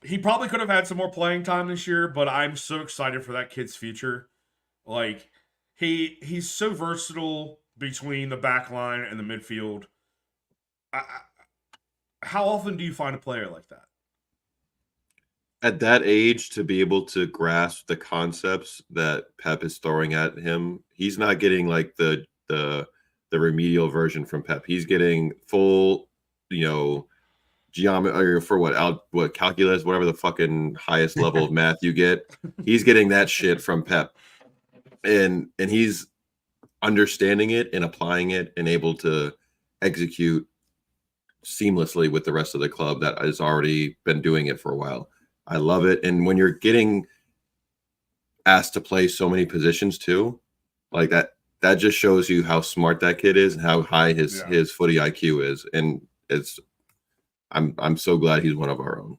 he probably could have had some more playing time this year, but I'm so excited for that kid's future. Like, he's so versatile between the back line and the midfield. How often do you find a player like that? At that age, to be able to grasp the concepts that Pep is throwing at him, he's not getting like the remedial version from Pep. He's getting full, geometry or for what calculus, whatever the fucking highest level of math you get. He's getting that shit from Pep, and he's understanding it and applying it and able to execute seamlessly with the rest of the club that has already been doing it for a while. I love it. And when you're getting asked to play so many positions too, like that just shows you how smart that kid is and how high his footy IQ is. And I'm so glad he's one of our own.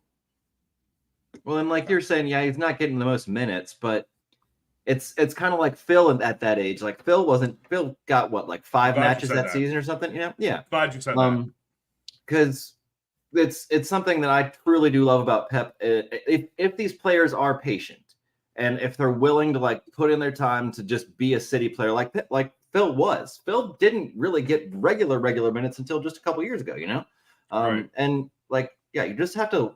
Well, and like you're saying, yeah, he's not getting the most minutes, but it's kind of like Phil at that age. Like Phil got what, like 5 matches that season or something? Yeah. Glad you said that. Because it's something that I truly do love about Pep. If these players are patient and if they're willing to like put in their time to just be a City player, like Phil was. Phil didn't really get regular minutes until just a couple years ago, Right. And like, yeah, you just have to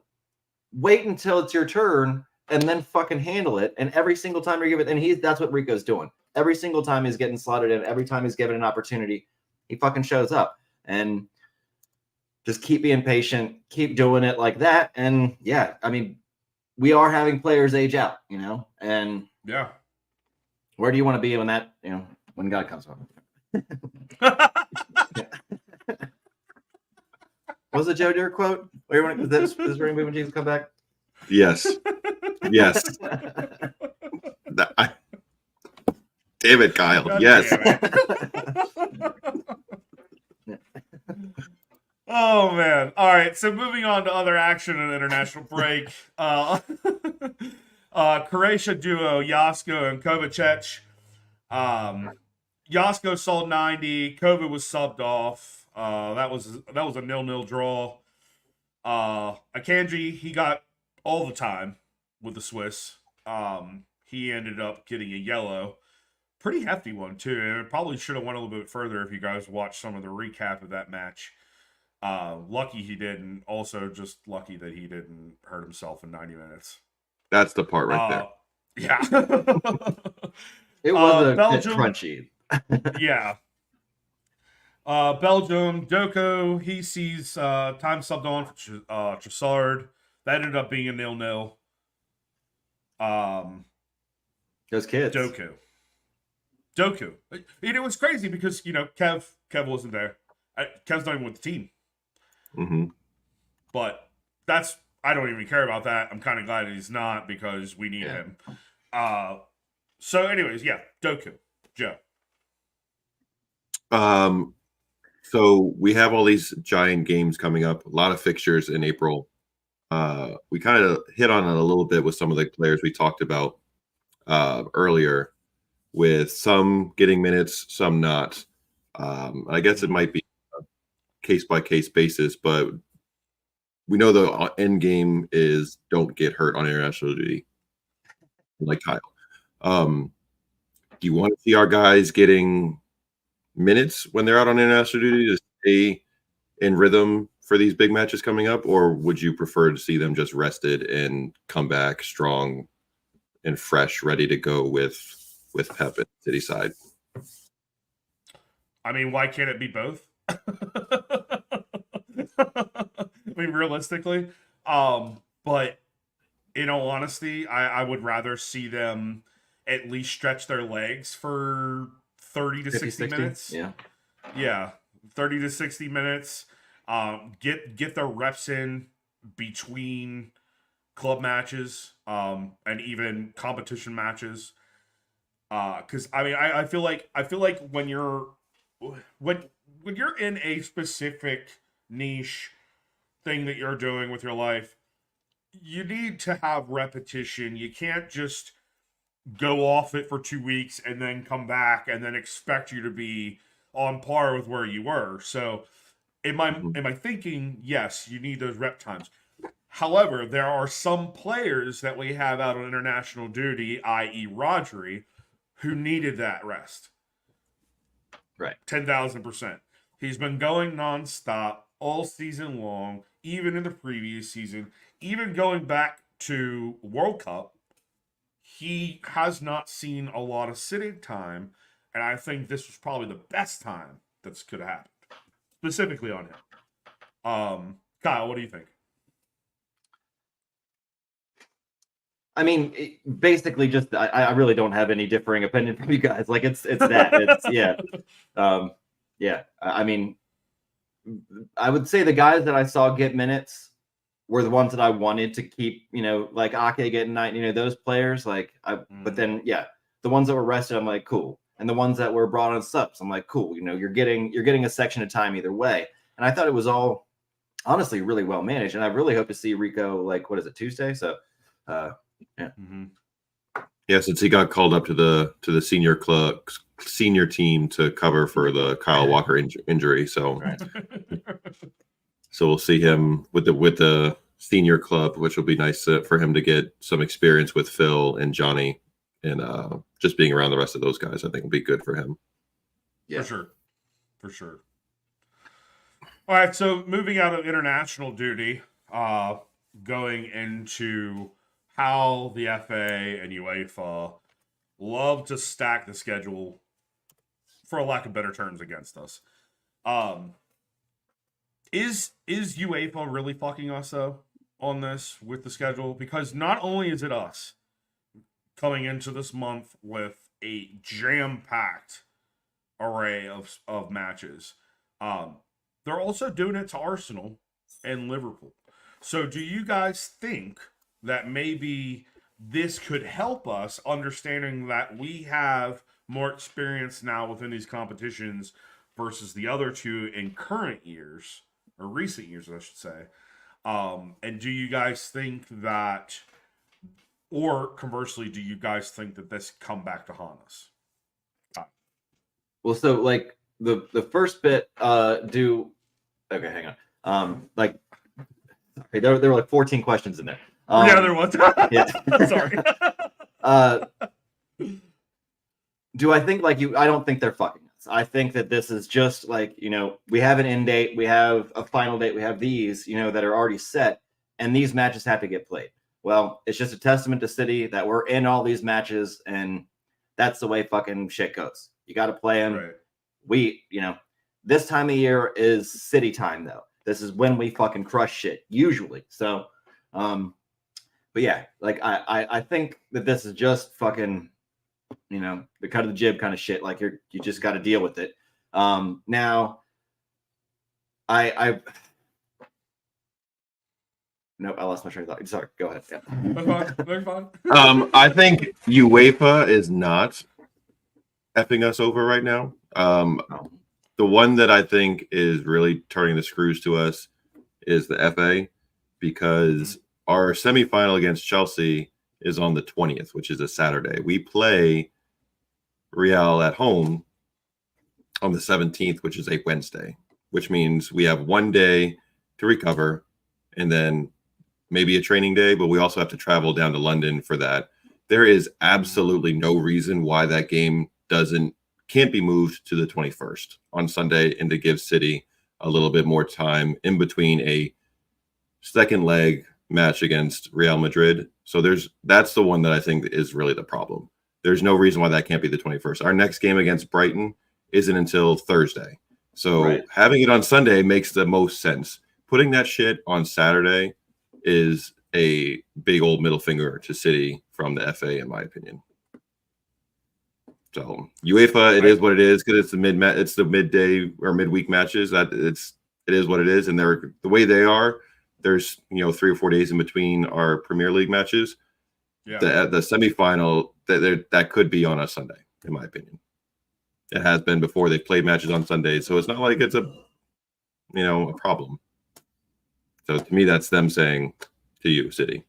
wait until it's your turn and then fucking handle it. And every single time you give it, and that's what Rico's doing. Every single time he's getting slotted in, every time he's given an opportunity, he fucking shows up. And just keep being patient, keep doing it like that. And yeah, I mean, we are having players age out, and Yeah. Where do you want to be when that, when God comes home? What was the Joe Dirt quote? Where you want this ring when Jesus come back? Yes. Yes. Damn it, Kyle. God yes. damn it. Oh man. All right. So moving on to other action and international break. Croatia duo Jasko and Kovacic. Jasko sold 90. Kovac was subbed off. That was a 0-0 draw. Akanji, he got all the time with the Swiss. He ended up getting a yellow. pretty hefty one too. And it probably should have went a little bit further if you guys watched some of the recap of that match. Lucky he didn't. Also, just lucky that he didn't hurt himself in 90 minutes. That's the part right there. Yeah. It was a bit Belgium, crunchy. yeah. Belgium, Doko, he sees time subbed on for Trossard. That ended up being a 0-0. Those kids. Doku. And it was crazy because, Kev wasn't there. Kev's not even with the team. Mm-hmm. But I don't even care about that. I'm kind of glad that he's not because we need him. So anyways, yeah, Doku. Joe. So we have all these giant games coming up, a lot of fixtures in April. We kind of hit on it a little bit with some of the players we talked about earlier, with some getting minutes, some not. I guess it might be a case-by-case basis, but we know the end game is don't get hurt on international duty, like Kyle. Do you want to see our guys getting minutes when they're out on international duty to stay in rhythm for these big matches coming up, or would you prefer to see them just rested and come back strong and fresh, ready to go with Pep at City side? I mean, why can't it be both? I mean, realistically. But in all honesty, I would rather see them at least stretch their legs for 30 to 60 minutes. Yeah, 30 to 60 minutes. Get their reps in between club matches and even competition matches. Because I mean, I feel like when you're in a specific niche thing that you're doing with your life, you need to have repetition. You can't just go off it for 2 weeks and then come back and then expect you to be on par with where you were. So in my thinking, yes, you need those rep times. However, there are some players that we have out on international duty, i.e. Rodri, who needed that rest. Right. 10,000%. He's been going nonstop all season long, even in the previous season, even going back to World Cup. He has not seen a lot of sitting time, and I think this was probably the best time this could have happened, specifically on him. Kyle, what do you think? I mean, basically, just I really don't have any differing opinion from you guys. Like it's that yeah. I mean, I would say the guys that I saw get minutes were the ones that I wanted to keep. Like Ake getting 9. Those players. But then the ones that were rested, I'm like cool, and the ones that were brought on subs, I'm like cool. You're getting a section of time either way, and I thought it was all honestly really well managed, and I really hope to see Rico what is it, Tuesday? So. Yeah. Mm-hmm. Yeah, since he got called up to the senior team to cover for the Kyle Walker injury, so so we'll see him with the senior club, which will be nice for him to get some experience with Phil and Johnny, and just being around the rest of those guys. I think will be good for him. Yeah, for sure. All right, so moving out of international duty, going into how the FA and UEFA love to stack the schedule, for a lack of better terms, against us. Is UEFA really fucking us though on this with the schedule? Because not only is it us coming into this month with a jam-packed array of matches, they're also doing it to Arsenal and Liverpool. So do you guys think that maybe this could help us, understanding that we have more experience now within these competitions versus the other two in current years, or recent years, I should say? And do you guys think that, or conversely, do you guys think that this come back to haunt us? Well, so the first bit, okay, hang on. Sorry, there were 14 questions in there. Yeah, there was. Yeah. Sorry. do I think like you? I don't think they're fucking us. I think that this is just like, we have an end date, we have a final date, we have these, that are already set, and these matches have to get played. Well, it's just a testament to City that we're in all these matches, and that's the way fucking shit goes. You got to play them. Right. We, this time of year is City time, though. This is when we fucking crush shit, usually. So, but yeah, like I think that this is just fucking, the cut of the jib kind of shit. Like you just got to deal with it. Now, Nope, I lost my train of thought. Sorry, go ahead. Yeah. They're fine. I think UEFA is not effing us over right now. The one that I think is really turning the screws to us is the FA, because our semifinal against Chelsea is on the 20th, which is a Saturday. We play Real at home on the 17th, which is a Wednesday, which means we have 1 day to recover and then maybe a training day, but we also have to travel down to London for that. There is absolutely no reason why that game can't be moved to the 21st on Sunday, and to give City a little bit more time in between a second leg match against Real Madrid. So that's the one that I think is really the problem. There's no reason why that can't be the 21st. Our next game against Brighton isn't until Thursday. So having it on Sunday makes the most sense. Putting that shit on Saturday is a big old middle finger to City from the FA, in my opinion. So UEFA, it is what it is, because it's the midday or midweek matches. It is what it is, and they're the way they are. There's 3 or 4 days in between our Premier League matches. Yeah. The semifinal that could be on a Sunday, in my opinion. It has been before. They've played matches on Sundays, so it's not like it's a problem. So to me, that's them saying to you, City.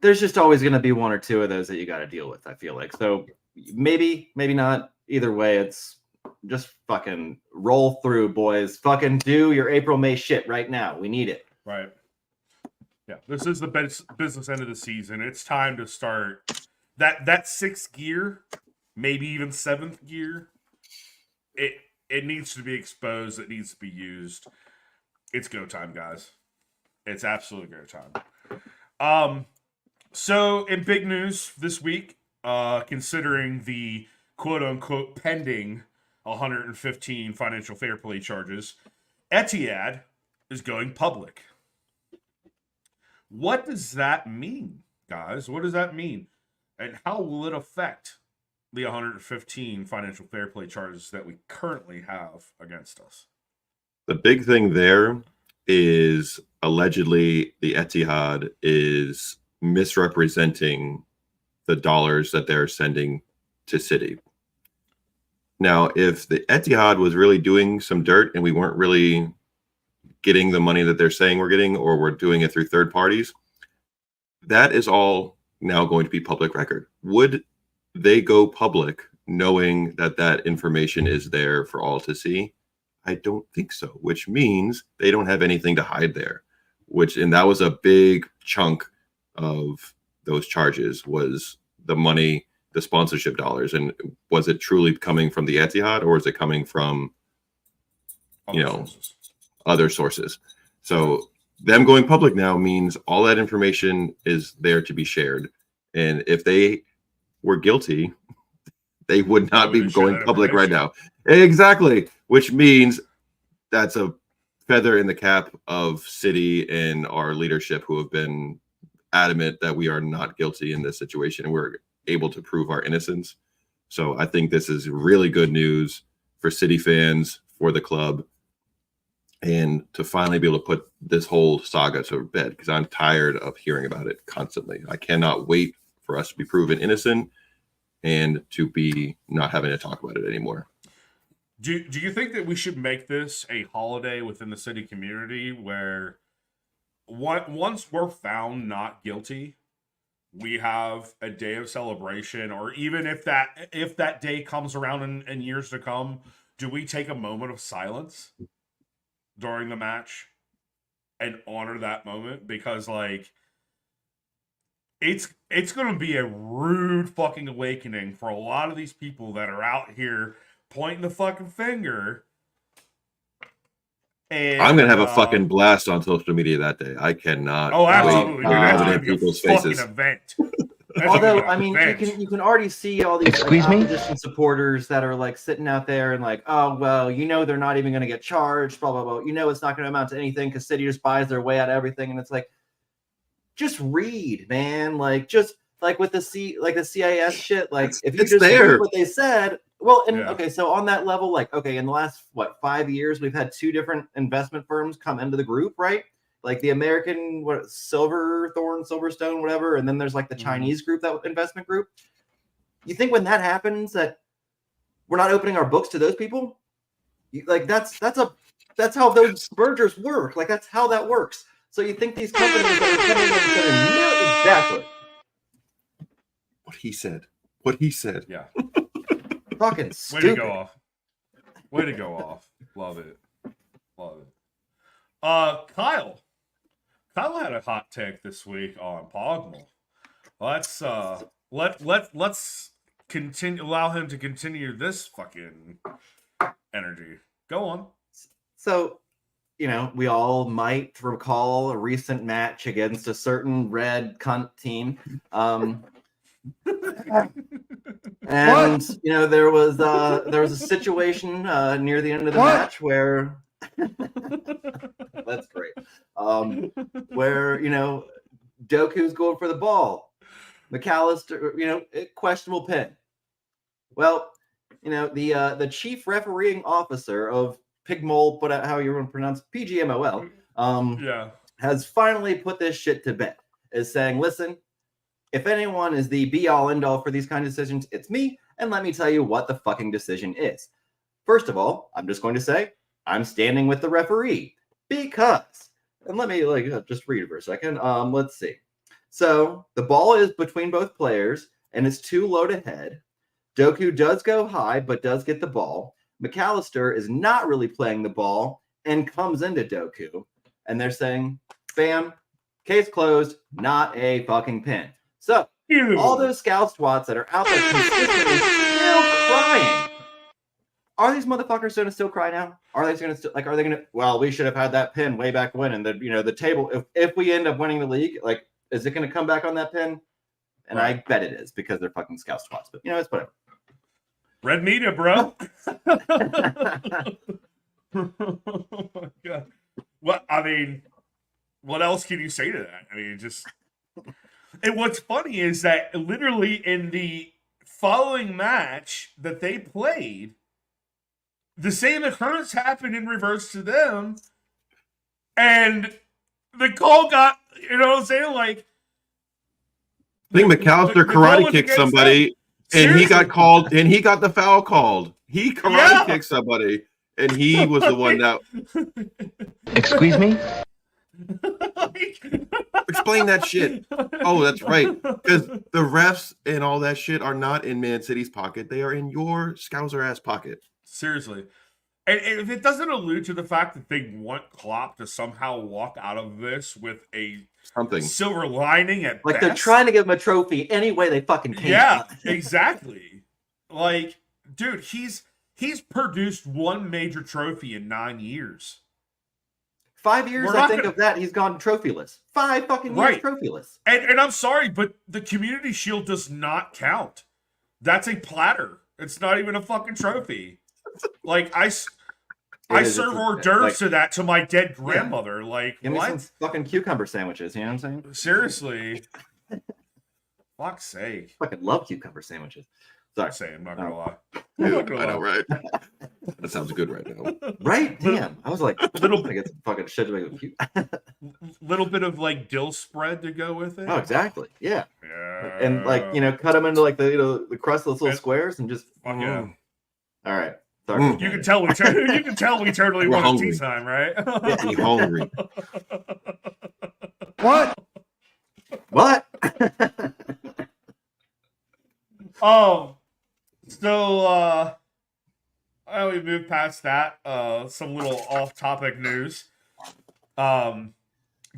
There's just always going to be 1 or 2 of those that you got to deal with, I feel like. So maybe not. Either way, it's just fucking roll through, boys. Fucking do your April, May shit right now. We need it. Right. Yeah, this is the business end of the season. It's time to start that 6th gear, maybe even 7th gear. It needs to be exposed. It needs to be used. It's go time, guys. It's absolutely go time. So in big news this week, considering the quote-unquote pending 115 financial fair play charges, Etihad is going public. What does that mean, guys? What does that mean? And how will it affect the 115 financial fair play charges that we currently have against us? The big thing there is allegedly the Etihad is misrepresenting the dollars that they're sending to City. Now, if the Etihad was really doing some dirt and we weren't really getting the money that they're saying we're getting, or we're doing it through third parties, that is all now going to be public record. Would they go public knowing that information is there for all to see? I don't think so, which means they don't have anything to hide there, and that was a big chunk of those charges, was the money, the sponsorship dollars. And was it truly coming from the Etihad, or is it coming from, other sources? So them going public now means all that information is there to be shared. And if they were guilty, they would not be going public right now. Exactly. Which means that's a feather in the cap of City and our leadership, who have been adamant that we are not guilty in this situation, and we're able to prove our innocence. So I think this is really good news for City fans, for the club, and to finally be able to put this whole saga to bed, because I'm tired of hearing about it constantly. I cannot wait for us to be proven innocent and to be not having to talk about it anymore. Do you think that we should make this a holiday within the City community, where once we're found not guilty, we have a day of celebration? Or even if that day comes around in years to come, do we take a moment of silence during the match and honor that moment? Because, like, it's going to be a rude fucking awakening for a lot of these people that are out here pointing the fucking finger. And, I'm gonna have a fucking blast on social media that day. I cannot. Oh, absolutely! wait Dude, to that's rub it going in to be a people's fucking faces. event. Although, I mean, you can already see all these Excuse me? opposition supporters that are like sitting out there and like, oh well, they're not even going to get charged, blah blah blah. It's not going to amount to anything because City just buys their way out of everything, and it's like, just read, man. Like just like with the CIS shit, like if you It's just there. read what they said. Well, and Yeah. okay, so on that level, like okay, in the last 5 years, we've had 2 different investment firms come into the group, right? Like the American Silverstone, whatever, and then there's like the Chinese group, that investment group. You think when that happens that we're not opening our books to those people? Like that's how those mergers work. Like that's how that works. So you think these companies that are coming in exactly What he said. Yeah. fucking Way stupid. to go off. Way to go off. Love it. Love it. Kyle. Kyle had a hot take this week on Pogmal. Let's continue. Allow him to continue this fucking energy. Go on. So, we all might recall a recent match against a certain red cunt team. And there was a situation near the end of the match where that's great. Where Doku's going for the ball, McAllister, questionable pin. Well, the chief refereeing officer of Pigmol, but how you want to pronounce PGMOL, has finally put this shit to bed. Is saying, listen, if anyone is the be-all, end-all for these kind of decisions, it's me, and let me tell you what the fucking decision is. First of all, I'm just going to say, I'm standing with the referee, because, and let me just read it for a second. Let's see. So, the ball is between both players, and it's too low to head. Doku does go high, but does get the ball. McAllister is not really playing the ball, and comes into Doku, and they're saying, bam, case closed, not a fucking pin. So, all those scout swats that are out there consistently still crying. Are these motherfuckers going to still cry now? Are they going to are they going to, well, we should have had that pin way back when, and the table, if we end up winning the league, is it going to come back on that pin? And I bet it is, because they're fucking scout swats, but it's whatever. Red media, bro. God. What else can you say to that? I mean, just. And what's funny is that literally in the following match that they played, the same occurrence happened in reverse to them, and the call got, what I'm saying? Like, I think McAllister karate kicked somebody, and he got called, and he got the foul called. He karate kicked somebody, and he was the one that. Excuse me? Explain that shit. Oh, that's right. Because the refs and all that shit are not in Man City's pocket. They are in your Scouser ass pocket. Seriously. And if it doesn't allude to the fact that they want Klopp to somehow walk out of this with a silver lining at best. They're trying to give him a trophy any way they fucking can. Yeah, exactly. Dude, he's produced one major trophy in 9 years. 5 years, I think of that, he's gone trophyless. 5 fucking years trophyless. And I'm sorry, but the Community Shield does not count. That's a platter. It's not even a fucking trophy. I serve hors d'oeuvres to that to my dead grandmother. Give me some fucking cucumber sandwiches, you know what I'm saying? Seriously. Fuck's sake. Fucking love cucumber sandwiches. Sorry. I'm not gonna lie. Dude, I know, right? That sounds good right now. Right? Damn. I was like, I get some fucking shit to make with cute. Little bit of dill spread to go with it. Oh, exactly. Yeah. Yeah. And cut them into the crustless little squares and just. Yeah. All right. Sorry. You can tell we totally want tea time, right? Yeah, I'm hungry. What? So we moved past that. Some little off-topic news. Going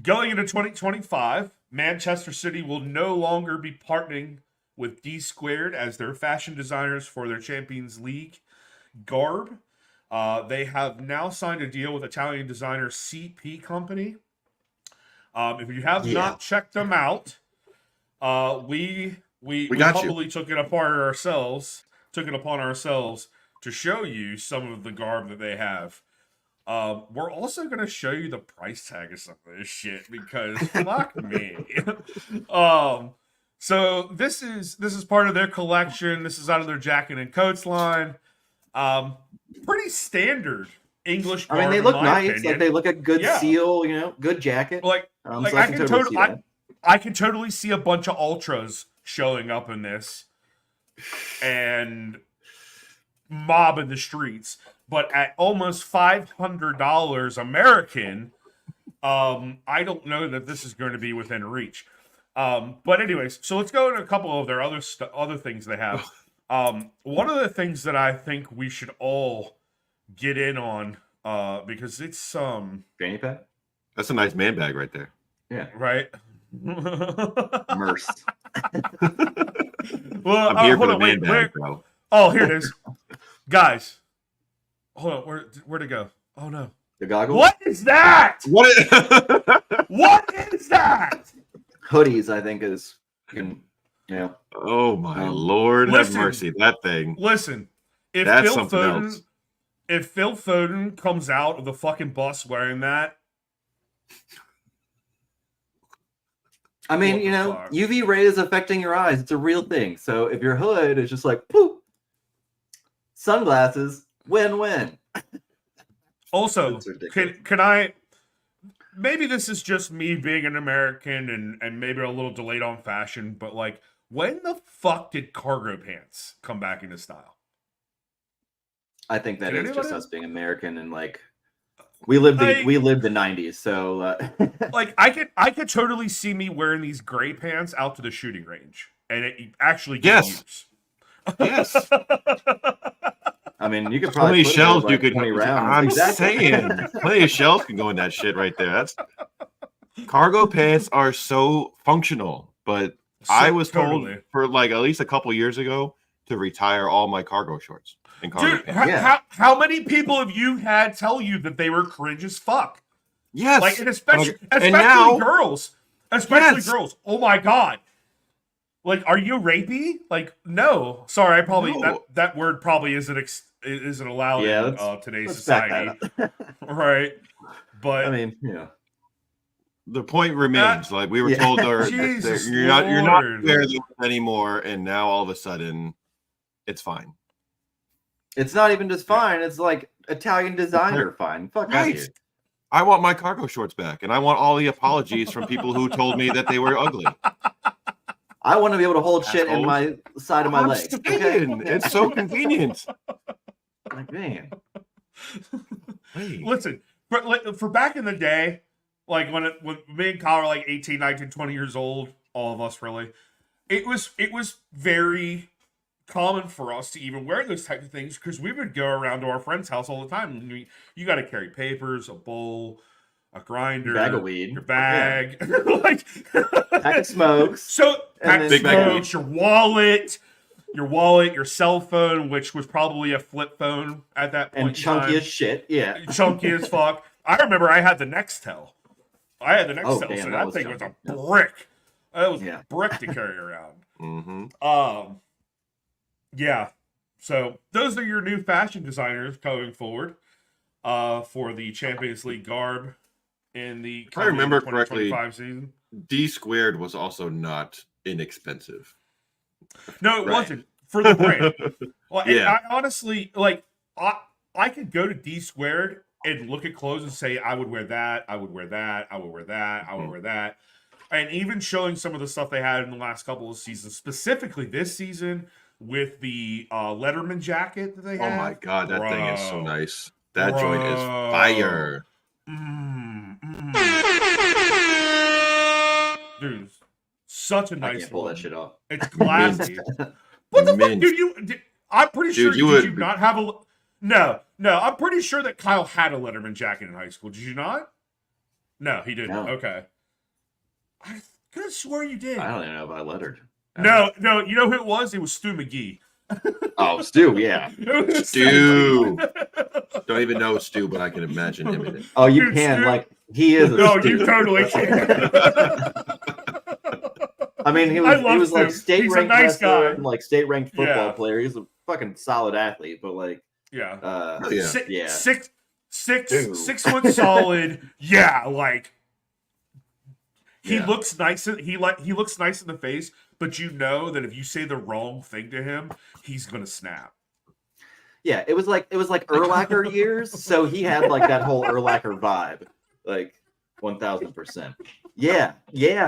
into 2025, Manchester City will no longer be partnering with D Squared as their fashion designers for their Champions League garb. They have now signed a deal with Italian designer CP Company. If you have not checked them out, we humbly took it upon ourselves to show you some of the garb that they have. We're also gonna show you the price tag of some of this shit because fuck me. So this is part of their collection. This is out of their jacket and coats line. Pretty standard English garb. I mean, they look in my nice. opinion. Like they look a good seal. Good jacket. I can totally see a bunch of ultras showing up in this and mobbing the streets. But at almost $500 American, I don't know that this is going to be within reach. But anyways, so let's go into a couple of their other things they have. One of the things that I think we should all get in on, because it's fanny pack. That's a nice man bag right there. Yeah. Right. Merce. Well, I'm here for hold the on, man bag, bro. Oh, here it is, guys. Hold on, where'd it go? Oh no, The goggles. what is that? What? What is that? Hoodies, I think is. Oh my Lord, Listen. have mercy! That thing. Listen, if That's Phil something Foden, else. if Phil Foden comes out of the fucking bus wearing that, I mean, What the fuck? UV rays affecting your eyes. It's a real thing. So if your hood is just like poof, sunglasses, win-win. also, It's ridiculous. can I? Maybe this is just me being an American and maybe a little delayed on fashion, but like, when the fuck did cargo pants come back into style? I think that Did is just anybody- us being American and like we lived the 90s. So Like, I could totally see me wearing these gray pants out to the shooting range, and it actually get Yes. use. Yes. I mean, you could How many probably put it shells with, you like, could? 20 rounds. I'm Exactly. saying, plenty of shells can go in that shit right there. That's cargo pants are so functional, but I was told for like at least a couple years ago to retire all my cargo shorts and cargo Dude, pants. how many people have you had tell you that they were cringe as fuck? Yes, Like, and especially now- girls. Girls. Oh my god. Like, are you rapey? Like, no. Sorry, I probably No. that word probably isn't allowed in today's let's back society. that up. Right. But I mean, the point remains. Like we were Yeah. told, Jesus you're not Lord. wearing them anymore, and now all of a sudden, it's fine. it's not even just fine. It's like Italian designer fine. Fuck out Right. here. I want my cargo shorts back, and I want all the apologies from people who told me that they were ugly. I want to be able to hold shit in Assholes. my side of my I'm leg. saying, it's so convenient. Like, man. Hey. listen, for back in the day, like when me and Kyle were like 18, 19, 20 years old, all of us really, it was very common for us to even wear those types of things because we would go around to our friend's house all the time. And you got to carry papers, a bowl, a grinder, Bag of weed. your bag, like Pack of smokes. So And pack then smokes, your wallet, your cell phone, which was probably a flip phone at that point. And chunky as shit. Yeah. Chunky as fuck. I remember I had the Nextel. Oh, so damn, that was thing was a chunky. brick. That was Yeah. a brick to carry around. Mm-hmm. Yeah. So those are your new fashion designers going forward for the Champions League garb in the If I remember 2025 season. D squared was also not inexpensive. No, it Right. wasn't for the brand. Well, and Yeah. I honestly like. I could go to D squared and look at clothes and say I would wear that. I would wear that. I would wear that. I would wear that. And even showing some of the stuff they had in the last couple of seasons, specifically this season with the Letterman jacket that they Oh have. my god, that thing is so Bro. nice. That joint is Bro. fire. Dude, such a I nice can't pull one. that shit off. It's classy. What the fuck, Mint. dude? I'm pretty Dude, sure. you Did would- you not have a? No. I'm pretty sure that Kyle had a Letterman jacket in high school. Did you not? No, he didn't. No. Okay. Could have swore you did. I don't even know if I lettered. No. You know who it was? It was Stu McGee. Oh, Stu, yeah. Stu. Don't even know Stu, but I can imagine him in it. Oh, you Dude, can. Stu- Like, he is a No, Stu. you totally can. I mean, he I love was like Stu. state He's a ranked nice wrestler guy. and like state ranked football Yeah. player. He's a fucking solid athlete, but like, Yeah. Oh, yeah. Yeah. Six foot solid. Yeah, like he Yeah. looks nice. He looks nice in the face, but you know that if you say the wrong thing to him, he's gonna snap. yeah, it was like Urlacher years, so he had like that whole Urlacher vibe, like 1000%. Yeah,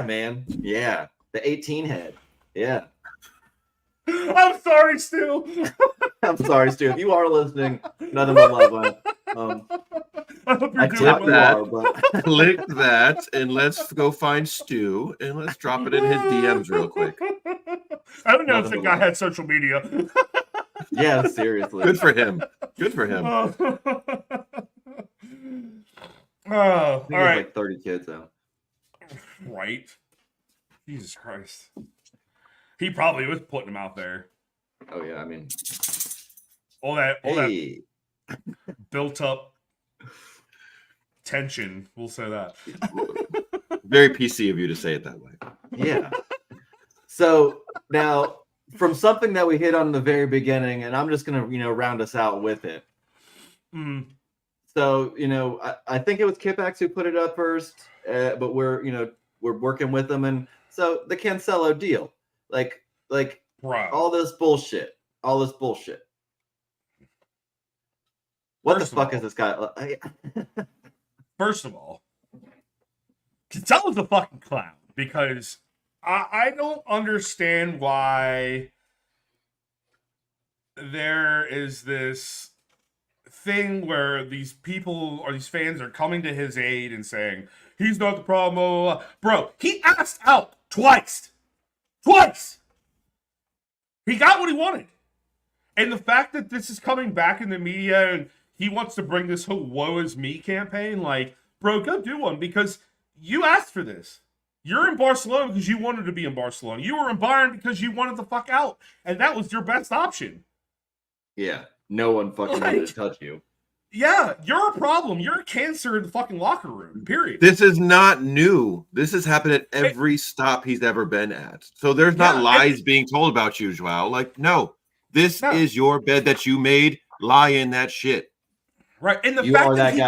man, yeah, the 18 head, yeah. I'm sorry, Stu. I'm sorry, Stu, if you are listening, nothing but love. I hope you're I doing tip clip you well. are, but Click that and let's go find Stu and let's drop it in his DMs real quick. I don't know if Nothing the but guy love. had social media. yeah, seriously. Good for him. Good for him. Oh, I all think there's right. like 30 kids though. Right. Jesus Christ. He probably was putting him out there. Oh yeah, I mean, All that hey, built up tension. We'll say that. Very PC of you to say it that way. yeah. So now, from something that we hit on in the very beginning, and I'm just gonna round us out with it. Mm. So I think it was Kipax who put it up first, but we're working with them, and so the Cancelo deal, like Bro. all this bullshit. What First the of fuck all- is this guy? First of all, Cancelo's a fucking clown because I don't understand why there is this thing where these people or these fans are coming to his aid and saying he's not the problem. Blah, blah, blah. Bro, he asked out twice. He got what he wanted. And the fact that this is coming back in the media and he wants to bring this whole woe is me campaign, like, bro, go do one because you asked for this. You're in Barcelona because you wanted to be in Barcelona. You were in Bayern because you wanted the fuck out. And that was your best option. Yeah, no one fucking wanted to touch you. Yeah, you're a problem. You're a cancer in the fucking locker room, period. This is not new. This has happened at every stop he's ever been at. So there's not Yeah, lies being told about you, Joao. Like, no, this No. is your bed that you made. Lie in that shit. Right. And the You fact are that that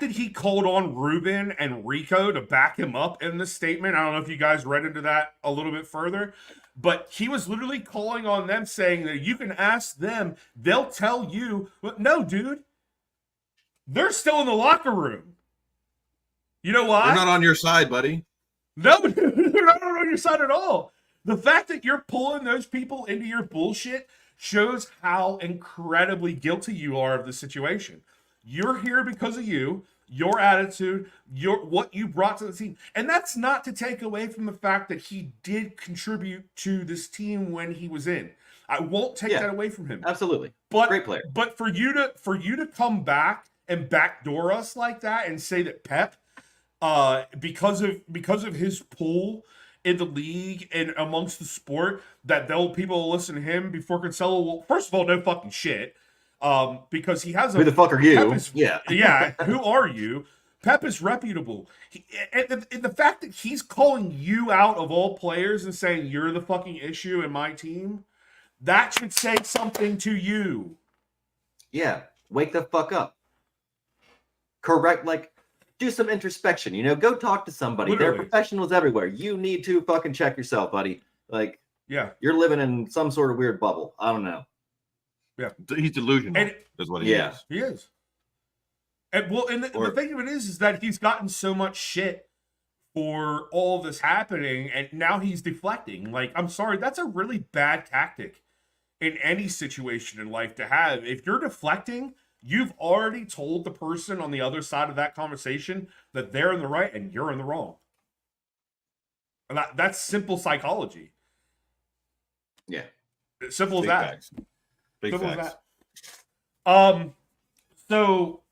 guy. he called on Ruben and Rico to back him up in this statement. I don't know if you guys read into that a little bit further, but he was literally calling on them saying that you can ask them, they'll tell you. But no, dude. They're still in the locker room. You know why? They're not on your side, buddy. No, they're not on your side at all. The fact that you're pulling those people into your bullshit shows how incredibly guilty you are of the situation. You're here because of you, your attitude, what you brought to the team. And that's not to take away from the fact that he did contribute to this team when he was in. I won't take that away from him. Absolutely. But Great player. But for you to come back and backdoor us like that and say that Pep, because of his pull in the league and amongst the sport, that people will listen to him before Cancelo. Well, first of all, no fucking shit. Because he has a. Who the fuck are you? Pep is, Yeah. Yeah. Who are you? Pep is reputable. And the fact that he's calling you out of all players and saying you're the fucking issue in my team, that should say something to you. Yeah. Wake the fuck up. Correct. Like, do some introspection. Go talk to somebody. There are Literally. professionals everywhere. You need to fucking check yourself, buddy. Like, Yeah. you're living in some sort of weird bubble. I don't know. He's delusional. And Is what he Yeah. is. he is. And the thing of it is that he's gotten so much shit for all this happening, and now he's deflecting. Like, I'm sorry, that's a really bad tactic in any situation in life to have. If you're deflecting, you've already told the person on the other side of that conversation that they're in the right and you're in the wrong. And that's simple psychology. Yeah. Simple as Big that. facts. Big Simple as facts. that. So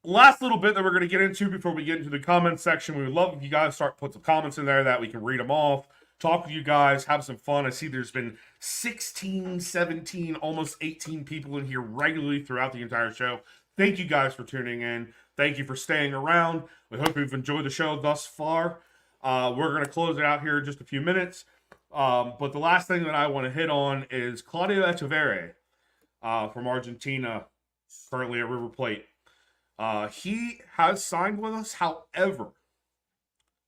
last little bit that we're going to get into before we get into the comments section. We would love if you guys start put some comments in there that we can read them off, talk with you guys, have some fun. I see there's been 16, 17, almost 18 people in here regularly throughout the entire show. Thank you guys for tuning in. Thank you for staying around. We hope you've enjoyed the show thus far. We're going to close it out here in just a few minutes. But the last thing that I want to hit on is Claudio Echeverri from Argentina, currently at River Plate. He has signed with us. However,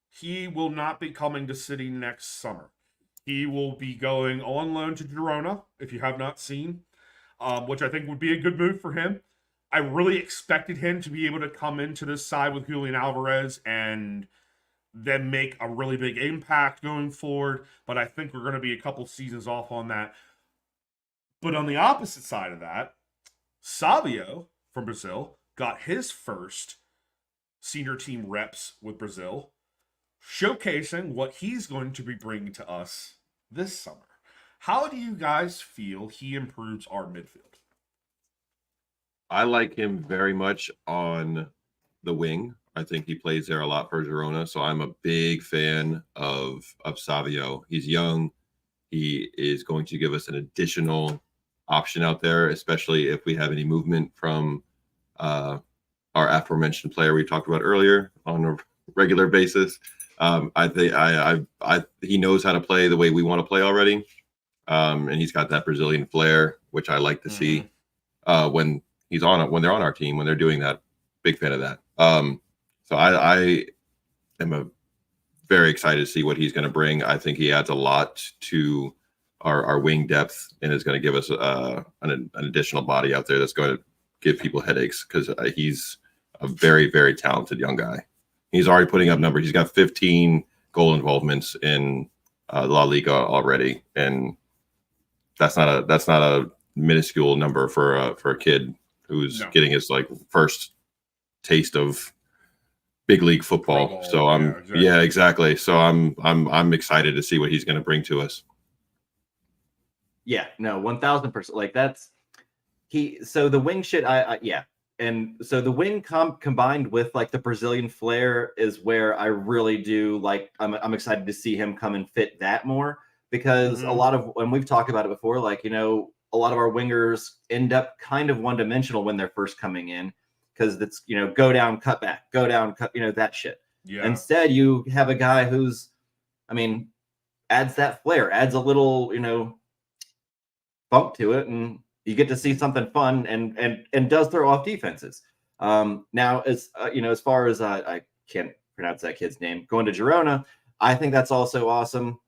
he will not be coming to City next summer. He will be going on loan to Girona, if you have not seen, which I think would be a good move for him. I really expected him to be able to come into this side with Julian Alvarez and then make a really big impact going forward, but I think we're going to be a couple seasons off on that. But on the opposite side of that, Savio from Brazil got his first senior team reps with Brazil, showcasing what he's going to be bringing to us this summer. How do you guys feel he improves our midfield? I like him very much on the wing. I think he plays there a lot for Girona, so I'm a big fan of Savio. He's young. He is going to give us an additional option out there, especially if we have any movement from our aforementioned player we talked about earlier on a regular basis. I think he knows how to play the way we want to play already, and he's got that Brazilian flair, which I like to see when he's on it, when they're on our team, when they're doing that. Big fan of that. So I am very excited to see what he's going to bring. I think he adds a lot to our wing depth and is going to give us an additional body out there that's going to give people headaches because he's a very, very talented young guy. He's already putting up numbers. He's got 15 goal involvements in La Liga already, and that's not a minuscule number for a kid who's getting his first taste of big league football. So exactly. So I'm excited to see what he's going to bring to us. Yeah, no, 1000%. Like that's so the wing shit. Yeah. And so the wing combined with like the Brazilian flair is where I really do like, I'm excited to see him come and fit that more because a lot of, when we've talked about it before, like, you know, a lot of our wingers end up kind of one-dimensional when they're first coming in because it's, you know, go down, cut back, go down, cut, you know, that shit. Yeah. Instead, you have a guy who's, I mean, adds that flair, adds a little, you know, bump to it, and you get to see something fun and does throw off defenses. Now, as you know, as far as I can't pronounce that kid's name, going to Girona, I think that's also awesome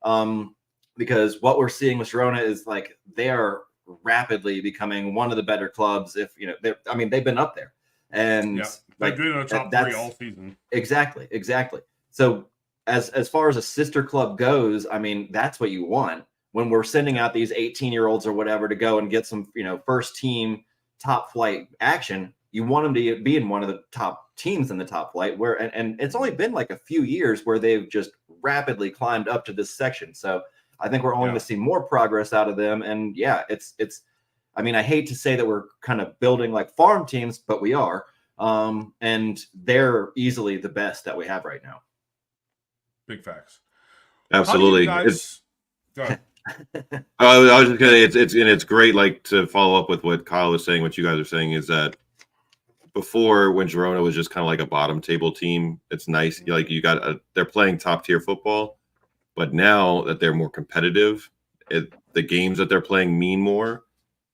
because what we're seeing with Girona is like they are rapidly becoming one of the better clubs. If you know, they've been up there, and they've been in the top three all season. Exactly. So as far as a sister club goes, I mean, that's what you want. When we're sending out these 18-year-olds or whatever to go and get some, you know, first team top flight action, you want them to be in one of the top teams in the top flight where, and it's only been like a few years where they've just rapidly climbed up to this section. So I think we're only going to see more progress out of them. And yeah, it's, I mean, I hate to say that we're kind of building like farm teams, but we are. And they're easily the best that we have right now. Big facts. Absolutely. Go ahead. I was just gonna. It's great. Like to follow up with what Kyle was saying. What you guys are saying is that before, when Girona was just kind of like a bottom table team, it's nice. Like they're playing top tier football, but now that they're more competitive, the games that they're playing mean more,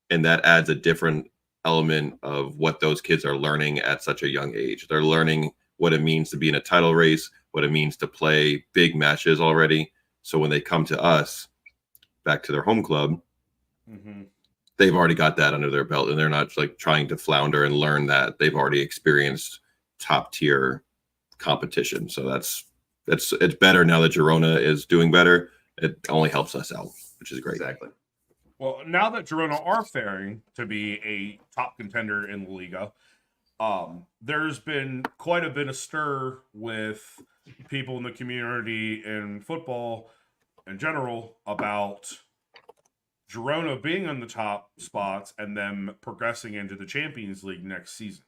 and that adds a different element of what those kids are learning at such a young age. They're learning what it means to be in a title race, what it means to play big matches already. So when they come to us, back to their home club, they've already got that under their belt, and they're not like trying to flounder and learn that. They've already experienced top tier competition. So it's better now that Girona is doing better. It only helps us out, which is great. Exactly. Well, now that Girona are faring to be a top contender in La Liga, there's been quite a bit of stir with people in the community in football in general about Girona being in the top spots and them progressing into the Champions League next season.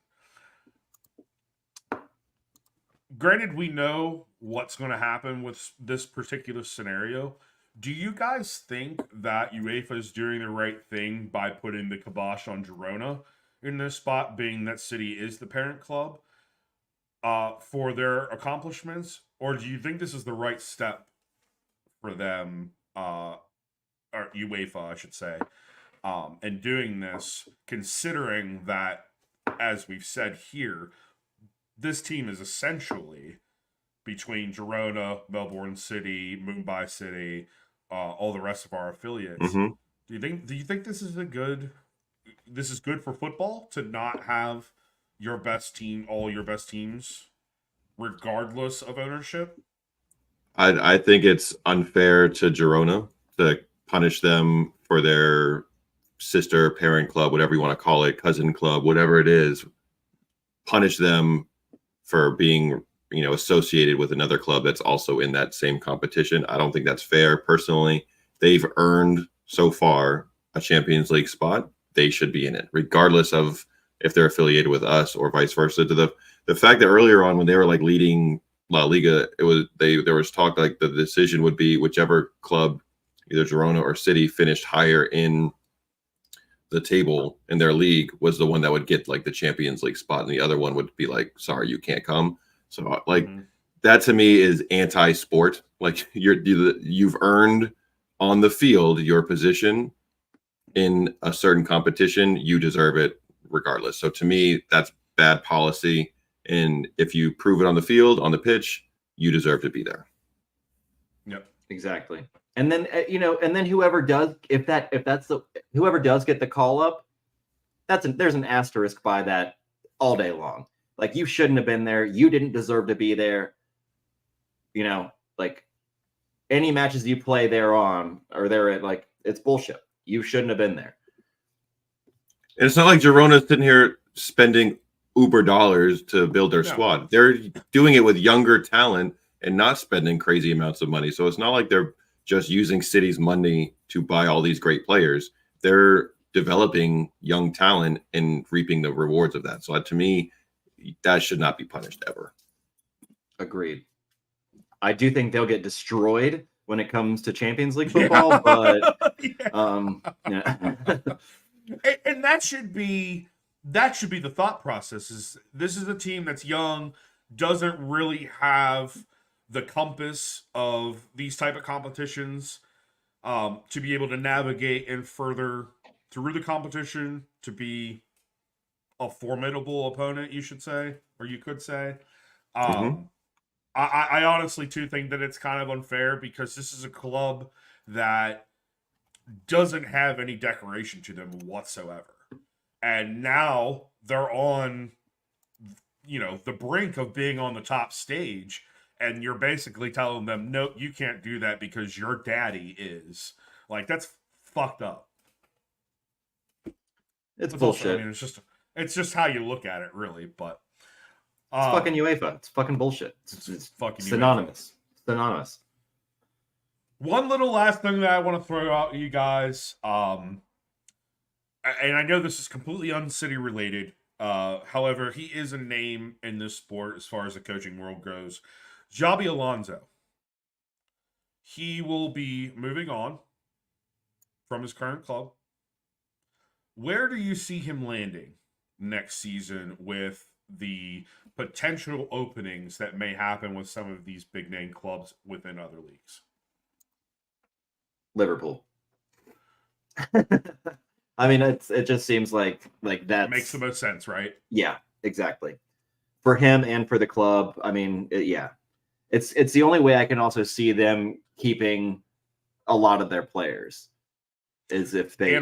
granted, we know what's going to happen with this particular scenario. Do you guys think that UEFA is doing the right thing by putting the kibosh on Girona in this spot, being that City is the parent club, for their accomplishments? Or do you think this is the right step for them, or UEFA, I should say, in doing this, considering that, as we've said here, this team is essentially between Girona, Melbourne City, Mumbai City, all the rest of our affiliates. Mhm. Do you think this is good for football to not have your best team, all your best teams, regardless of ownership? I think it's unfair to Girona to punish them for their sister parent club, whatever you want to call it, cousin club, whatever it is. Punish them for being, associated with another club that's also in that same competition. I don't think that's fair. Personally, they've earned so far a Champions League spot. They should be in it, regardless of if they're affiliated with us or vice versa. To the fact that earlier on, when they were like leading La Liga, there was talk like the decision would be whichever club, either Girona or City, finished higher in the table in their league was the one that would get like the Champions League spot, and the other one would be like, sorry, you can't come. So like that to me is anti-sport. Like you've earned on the field your position in a certain competition, you deserve it regardless. So to me, that's bad policy. And if you prove it on the field, on the pitch, you deserve to be there. Yep, exactly. And then and then whoever does, whoever does get the call up, there's an asterisk by that all day long. Like, you shouldn't have been there. You didn't deserve to be there. Like, any matches you play there on, or they're at, like, it's bullshit. You shouldn't have been there. And it's not like Girona's sitting here spending Uber dollars to build their squad. They're doing it with younger talent and not spending crazy amounts of money. So it's not like they're just using City's money to buy all these great players. They're developing young talent and reaping the rewards of that. So to me, that should not be punished ever. Agreed. I do think they'll get destroyed when it comes to Champions League football, but and that should be the thought process. This is a team that's young, doesn't really have the compass of these type of competitions, to be able to navigate and further through the competition, to be a formidable opponent, you should say, or you could say. I honestly too think that it's kind of unfair, because this is a club that doesn't have any decoration to them whatsoever. And now they're on, the brink of being on the top stage, and you're basically telling them, nope, you can't do that because your daddy is. Like, that's fucked up. It's But bullshit. also, I mean, it's just how you look at it, really. But it's fucking UEFA. It's fucking bullshit. It's fucking synonymous. UEFA. Synonymous. One little last thing that I want to throw out at you guys, and I know this is completely un-City related. However, he is a name in this sport as far as the coaching world goes. Xabi Alonso. He will be moving on from his current club. Where do you see him landing next season with the potential openings that may happen with some of these big name clubs within other leagues? Liverpool. I mean, it just seems like that makes the most sense, right? Yeah, exactly. For him and for the club, I mean, it's the only way I can also see them keeping a lot of their players, is if they,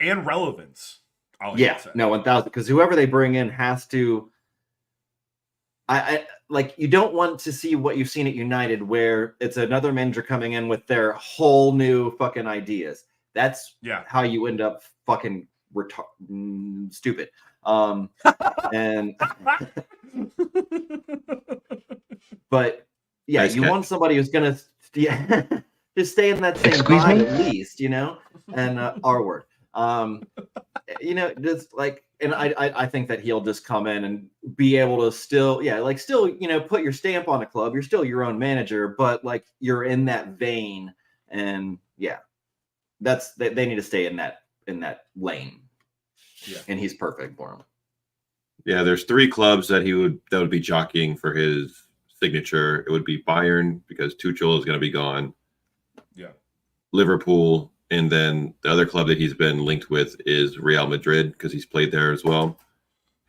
and relevance. No, 1,000, because whoever they bring in has to. I like, you don't want to see what you've seen at United, where it's another manager coming in with their whole new fucking ideas. That's how you end up fucking stupid. And but yeah, nice, you want somebody who's gonna just stay in that same vibe at least, and R word. Just like, and I think that he'll just come in and be able to still put your stamp on a club. You're still your own manager, but like you're in that vein, and they need to stay in that lane. Yeah, and he's perfect for him. Yeah, there's 3 clubs that would be jockeying for his signature. It would be Bayern because Tuchel is going to be gone. yeah, Liverpool, and then the other club that he's been linked with is Real Madrid because he's played there as well.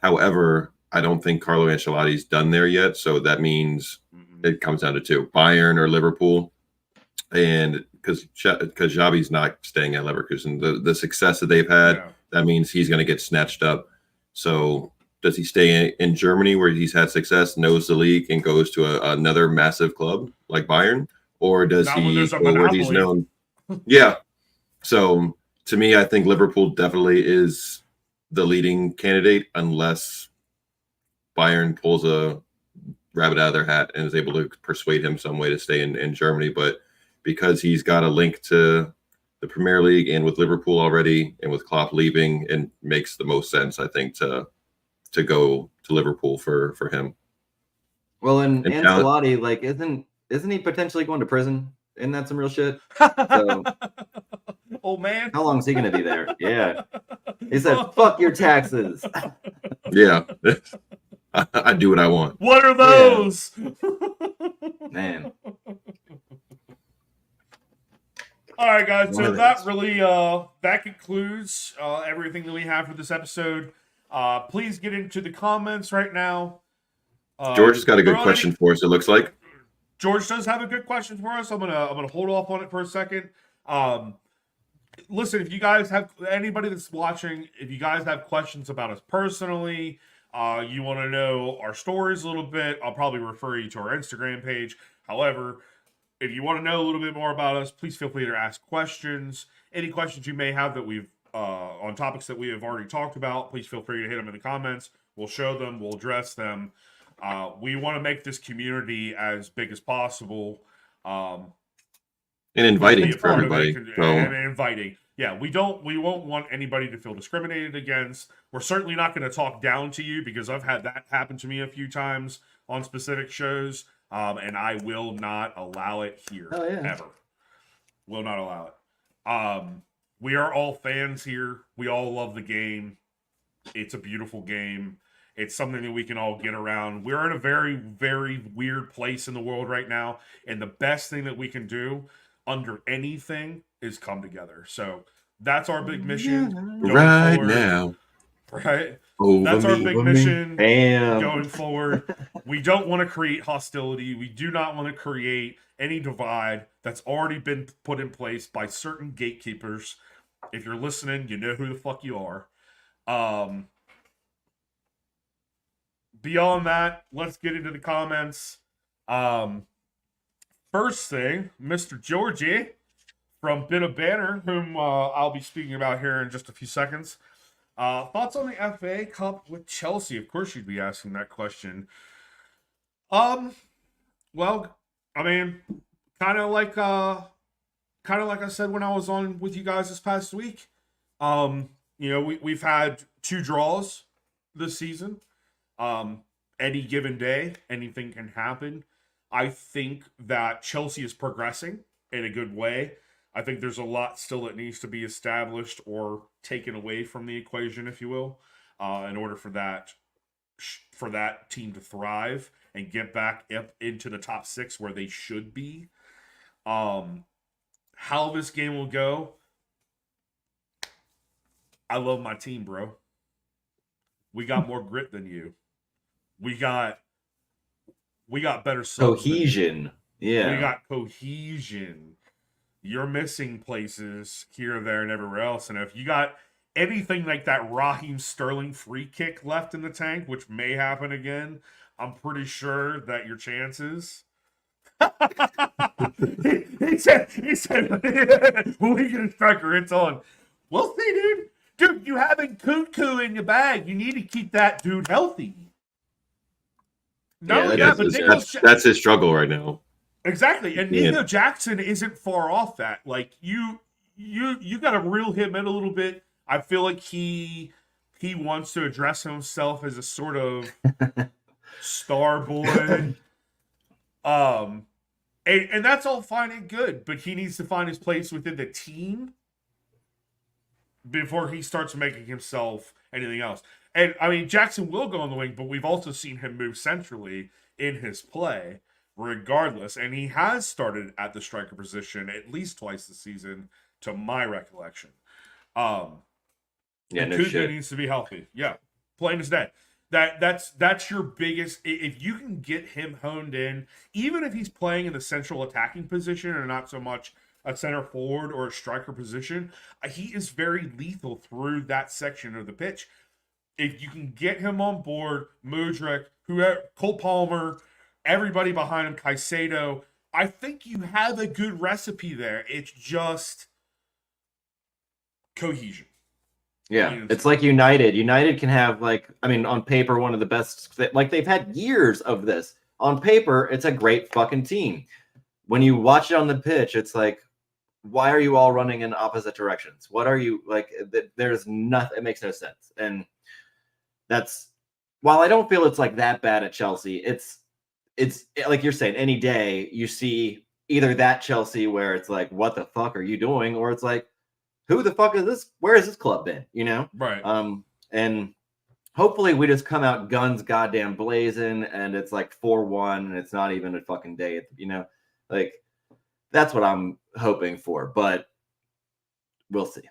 However, I don't think Carlo Ancelotti's done there yet, so that means it comes down to 2: Bayern or Liverpool. And because Xavi's not staying at Leverkusen, the success that they've had, that means he's going to get snatched up. So does he stay in Germany where he's had success, knows the league, and goes to another massive club like Bayern, or does he go where he's known? Yeah. So to me, I think Liverpool definitely is the leading candidate unless Bayern pulls a rabbit out of their hat and is able to persuade him some way to stay in Germany. But because he's got a link to the Premier League and with Liverpool already, and with Klopp leaving, it makes the most sense, I think, to go to Liverpool for him. Well, and Ancelotti, like, isn't he potentially going to prison? Isn't that some real shit? So, old man, how long is he going to be there? Yeah, he said, "Fuck your taxes." Yeah, I do what I want. What are those? Man. All right, guys. So that really that concludes everything that we have for this episode. Please get into the comments right now. George has got a good question for us. It looks like George does have a good question for us. I'm gonna hold off on it for a second. Listen, if you guys have anybody that's watching, if you guys have questions about us personally, you want to know our stories a little bit, I'll probably refer you to our Instagram page. However, if you want to know a little bit more about us, please feel free to ask questions. Any questions you may have that we've on topics that we have already talked about, please feel free to hit them in the comments. We'll show them. We'll address them. We want to make this community as big as possible. And inviting for everybody. And inviting. Yeah, we won't want anybody to feel discriminated against. We're certainly not going to talk down to you because I've had that happen to me a few times on specific shows. And I will not allow it here. Ever. Will not allow it. We are all fans here. We all love the game. It's a beautiful game. It's something that we can all get around. We're in a very, very weird place in the world right now. And the best thing that we can do under anything is come together. So that's our big mission. Right forward. Now. Right? Over that's our big mission Damn. going forward. We don't want to create hostility. We do not want to create any divide that's already been put in place by certain gatekeepers. If you're listening, you know who the fuck you are. Beyond that, let's get into the comments. First thing, Mr. Georgie from Bit of Banner, whom I'll be speaking about here in just a few seconds. Thoughts on the FA Cup with Chelsea? Of course you'd be asking that question. Well, I mean, kind of like I said when I was on with you guys this past week. We've had 2 draws this season. Any given day, anything can happen. I think that Chelsea is progressing in a good way. I think there's a lot still that needs to be established or taken away from the equation, if you will, in order for that team to thrive and get back up into the top 6 where they should be. How this game will go, I love my team, bro. We got more grit than you. We got better cohesion. Yeah, we got cohesion. You're missing places here, there, and everywhere else. And if you got anything like that Raheem Sterling free kick left in the tank, which may happen again, I'm pretty sure that your chances. he said, Wigan striker, it's on. We'll see, dude. Dude, you having Cuckoo in your bag. You need to keep that dude healthy. No, that's his struggle right now. Exactly, and Nico Jackson isn't far off that. Like you got to reel him in a little bit. I feel like he he wants to address himself as a sort of star boy. And that's all fine and good, but he needs to find his place within the team before he starts making himself anything else. And I mean, Jackson will go on the wing, but we've also seen him move centrally in his play, regardless. And he has started at the striker position at least twice this season, to my recollection. Yeah, no Kuzma shit. needs to be healthy. Yeah, plain as day. That's your biggest. If you can get him honed in, even if he's playing in the central attacking position and not so much a center forward or a striker position, he is very lethal through that section of the pitch. If you can get him on board, Mudryk, whoever, Cole Palmer, everybody behind him, Caicedo, I think you have a good recipe there. It's just cohesion. Yeah, it's like United. United can have, like, I mean, on paper, one of the best. Like, they've had years of this. On paper, it's a great fucking team. When you watch it on the pitch, it's like, why are you all running in opposite directions? What are you, like, there's nothing, it makes no sense. And that's, while I don't feel it's like that bad at Chelsea, it's like you're saying, any day you see either that Chelsea where it's like, what the fuck are you doing? Or it's like, who the fuck is this? Where has this club been? You know? Right. And hopefully we just come out guns goddamn blazing and it's like 4-1 and it's not even a fucking day, you know? Like, that's what I'm hoping for, but we'll see.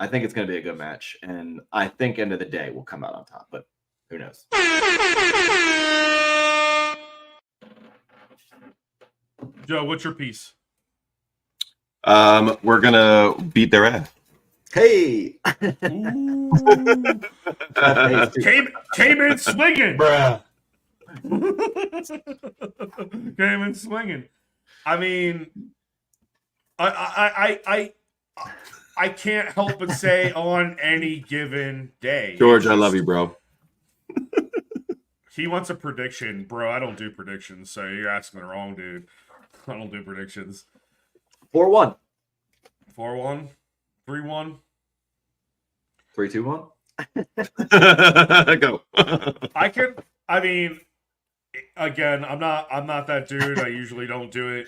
I think it's going to be a good match, and I think end of the day we'll come out on top, but who knows? Joe, what's your piece? We're gonna beat their ass. Hey, came in swinging, Bruh. came in swinging. I mean, I can't help but say on any given day, George, I love you, bro. He wants a prediction, bro. I don't do predictions, so you're asking the wrong dude. I don't do predictions. 4-1. 4-1, 3-1. 3-2-1. Go. I mean, again, I'm not that dude. I usually don't do it.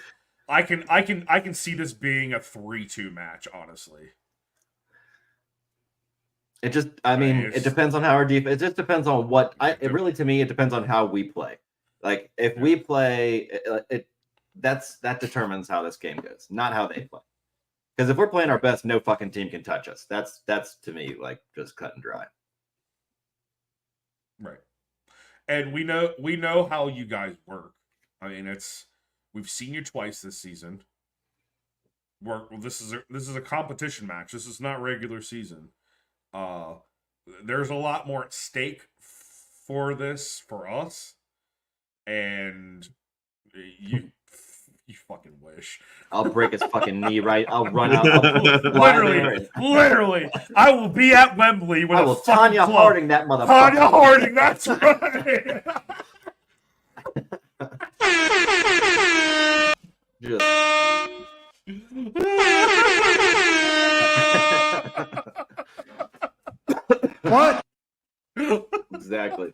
I can see this being a 3-2 match, honestly. It just, I mean, it depends on how our defense. It just depends on what it really, to me, it depends on how we play. Like, if we play, that determines how this game goes, not how they play. Because if we're playing our best, no fucking team can touch us. That's to me like just cut and dry. Right. And we know how you guys work. I mean, we've seen you twice this season. This is a competition match. This is not regular season. There's a lot more at stake for this for us, and you fucking wish. I'll break his fucking knee, right? I'll run out. Literally, I will be at Wembley with I will Tanya Harding that motherfucker. Tanya Harding, that's right. What? Exactly.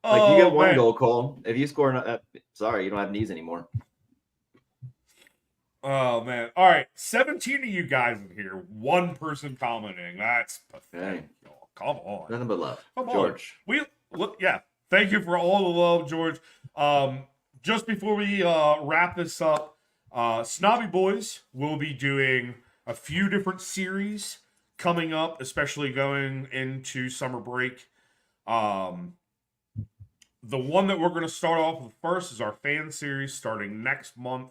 Like, you get one goal, Cole. If you score, sorry, you don't have knees anymore. Oh man! All right, 17 of you guys in here. One person commenting. That's pathetic. Hey. Oh, come on. Nothing but love, Come on. George. Yeah. Thank you for all the love, George. Just before we wrap this up, Snobby Boys will be doing a few different series coming up, especially going into summer break. The one that we're going to start off with first is our fan series starting next month.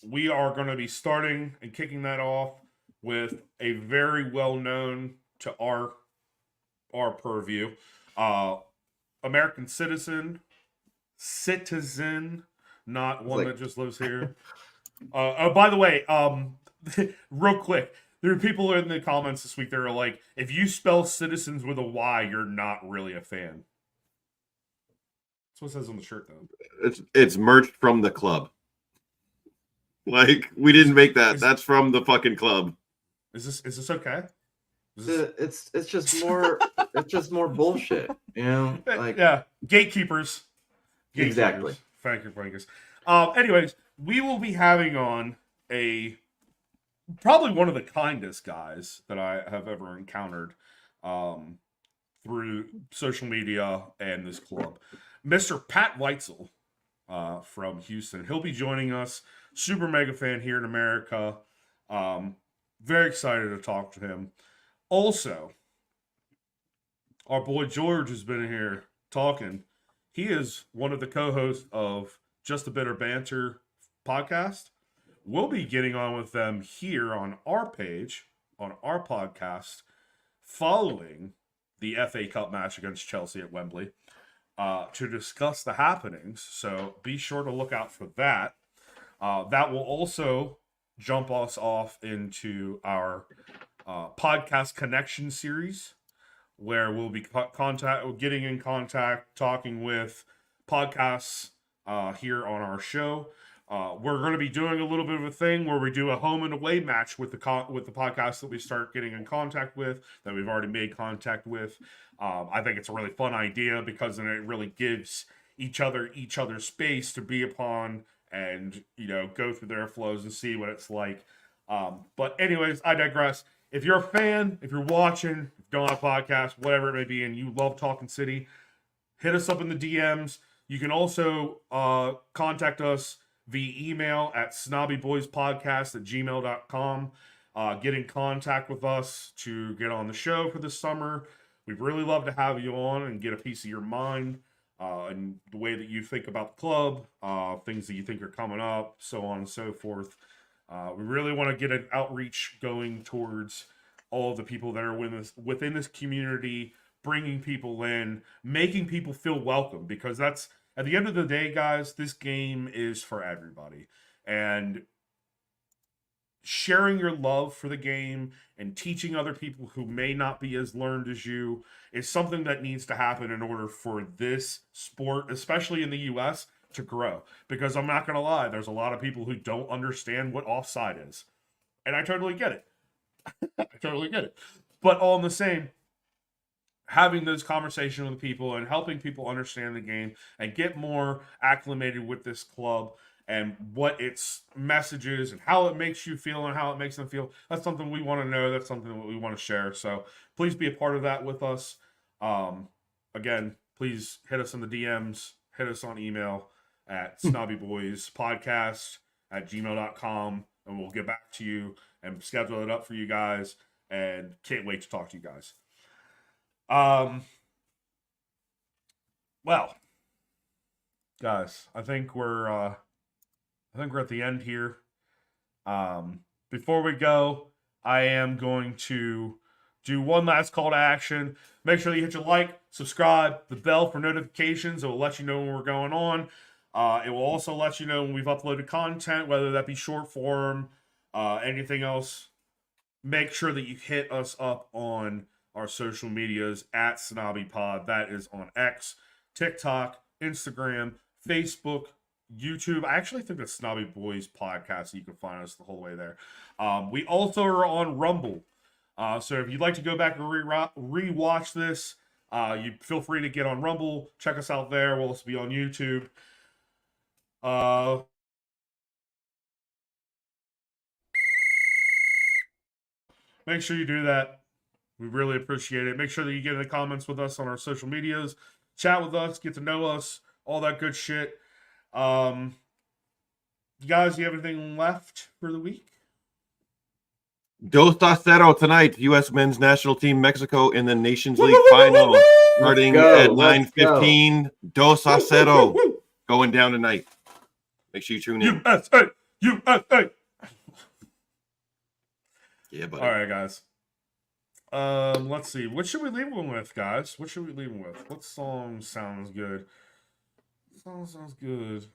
We are going to be starting and kicking that off with a very well-known to our purview, American citizen, not one that just lives here. By the way, real quick, there are people in the comments this week that are like, if you spell citizens with a Y, you're not really a fan. That's what it says on the shirt, though. It's merged from the club. Like, we didn't make that. That's from the fucking club. Is this okay? Is this... It's just more it's just more bullshit, you know? Like Yeah, gatekeepers. Exactly. Thank you, Frankus. Anyways, we will be having on probably one of the kindest guys that I have ever encountered through social media and this club, Mr. Pat Weitzel from Houston. He'll be joining us. Super mega fan here in America. Very excited to talk to him. Also, our boy George has been here talking. He is one of the co-hosts of Just a Bitter Banter podcast. We'll be getting on with them here on our page, on our podcast, following the FA Cup match against Chelsea at Wembley to discuss the happenings. So be sure to look out for that. That will also jump us off into our podcast connection series, where we'll be getting in contact, talking with podcasts here on our show. We're going to be doing a little bit of a thing where we do a home and away match with the podcast that we start getting in contact with, that we've already made contact with. I think it's a really fun idea because then it really gives each other space to be upon and, you know, go through their flows and see what it's like. But anyways, I digress. If you're a fan, if you're watching, if you're on a podcast, whatever it may be, and you love Talking City, hit us up in the DMs. You can also contact us via email at snobbyboyspodcast@gmail.com. Get in contact with us to get on the show for this summer. We'd really love to have you on and get a piece of your mind and the way that you think about the club, things that you think are coming up, so on and so forth. We really want to get an outreach going towards all the people that are within this community, bringing people in, making people feel welcome, because that's, at the end of the day, guys, this game is for everybody. And sharing your love for the game and teaching other people who may not be as learned as you is something that needs to happen in order for this sport, especially in the US, to grow. Because I'm not going to lie, there's a lot of people who don't understand what offside is. And I totally get it. I totally get it. But all in the same, having those conversations with people and helping people understand the game and get more acclimated with this club and what its message is and how it makes you feel and how it makes them feel, that's something we want to know. That's something that we want to share. So please be a part of that with us. Again, please hit us in the DMs, hit us on email at snobbyboyspodcast@gmail.com, and we'll get back to you and schedule it up for you guys, and can't wait to talk to you guys. Well, guys, I think we're at the end here. Before we go, I am going to do one last call to action. Make sure that you hit your like, subscribe, the bell for notifications. It will let you know when we're going on. It will also let you know when we've uploaded content, whether that be short form, anything else. Make sure that you hit us up on our social medias at SnobbyPod. That is on X, TikTok, Instagram, Facebook, YouTube. I actually think it's Snobby Boys Podcast. You can find us the whole way there. We also are on Rumble. So if you'd like to go back and re-watch this, you feel free to get on Rumble. Check us out there. We'll also be on YouTube. Make sure you do that. We really appreciate it. Make sure that you get in the comments with us on our social medias. Chat with us. Get to know us. All that good shit. You guys, you have anything left for the week? 2-0 tonight. U.S. men's national team, Mexico in the Nations League final, starting at 9:15. 2-0 going down tonight. Make sure you tune in. USA! USA! Yeah, buddy. All right, guys. Let's see. What should we leave them with, guys? What should we leave them with? What song sounds good? What song sounds good?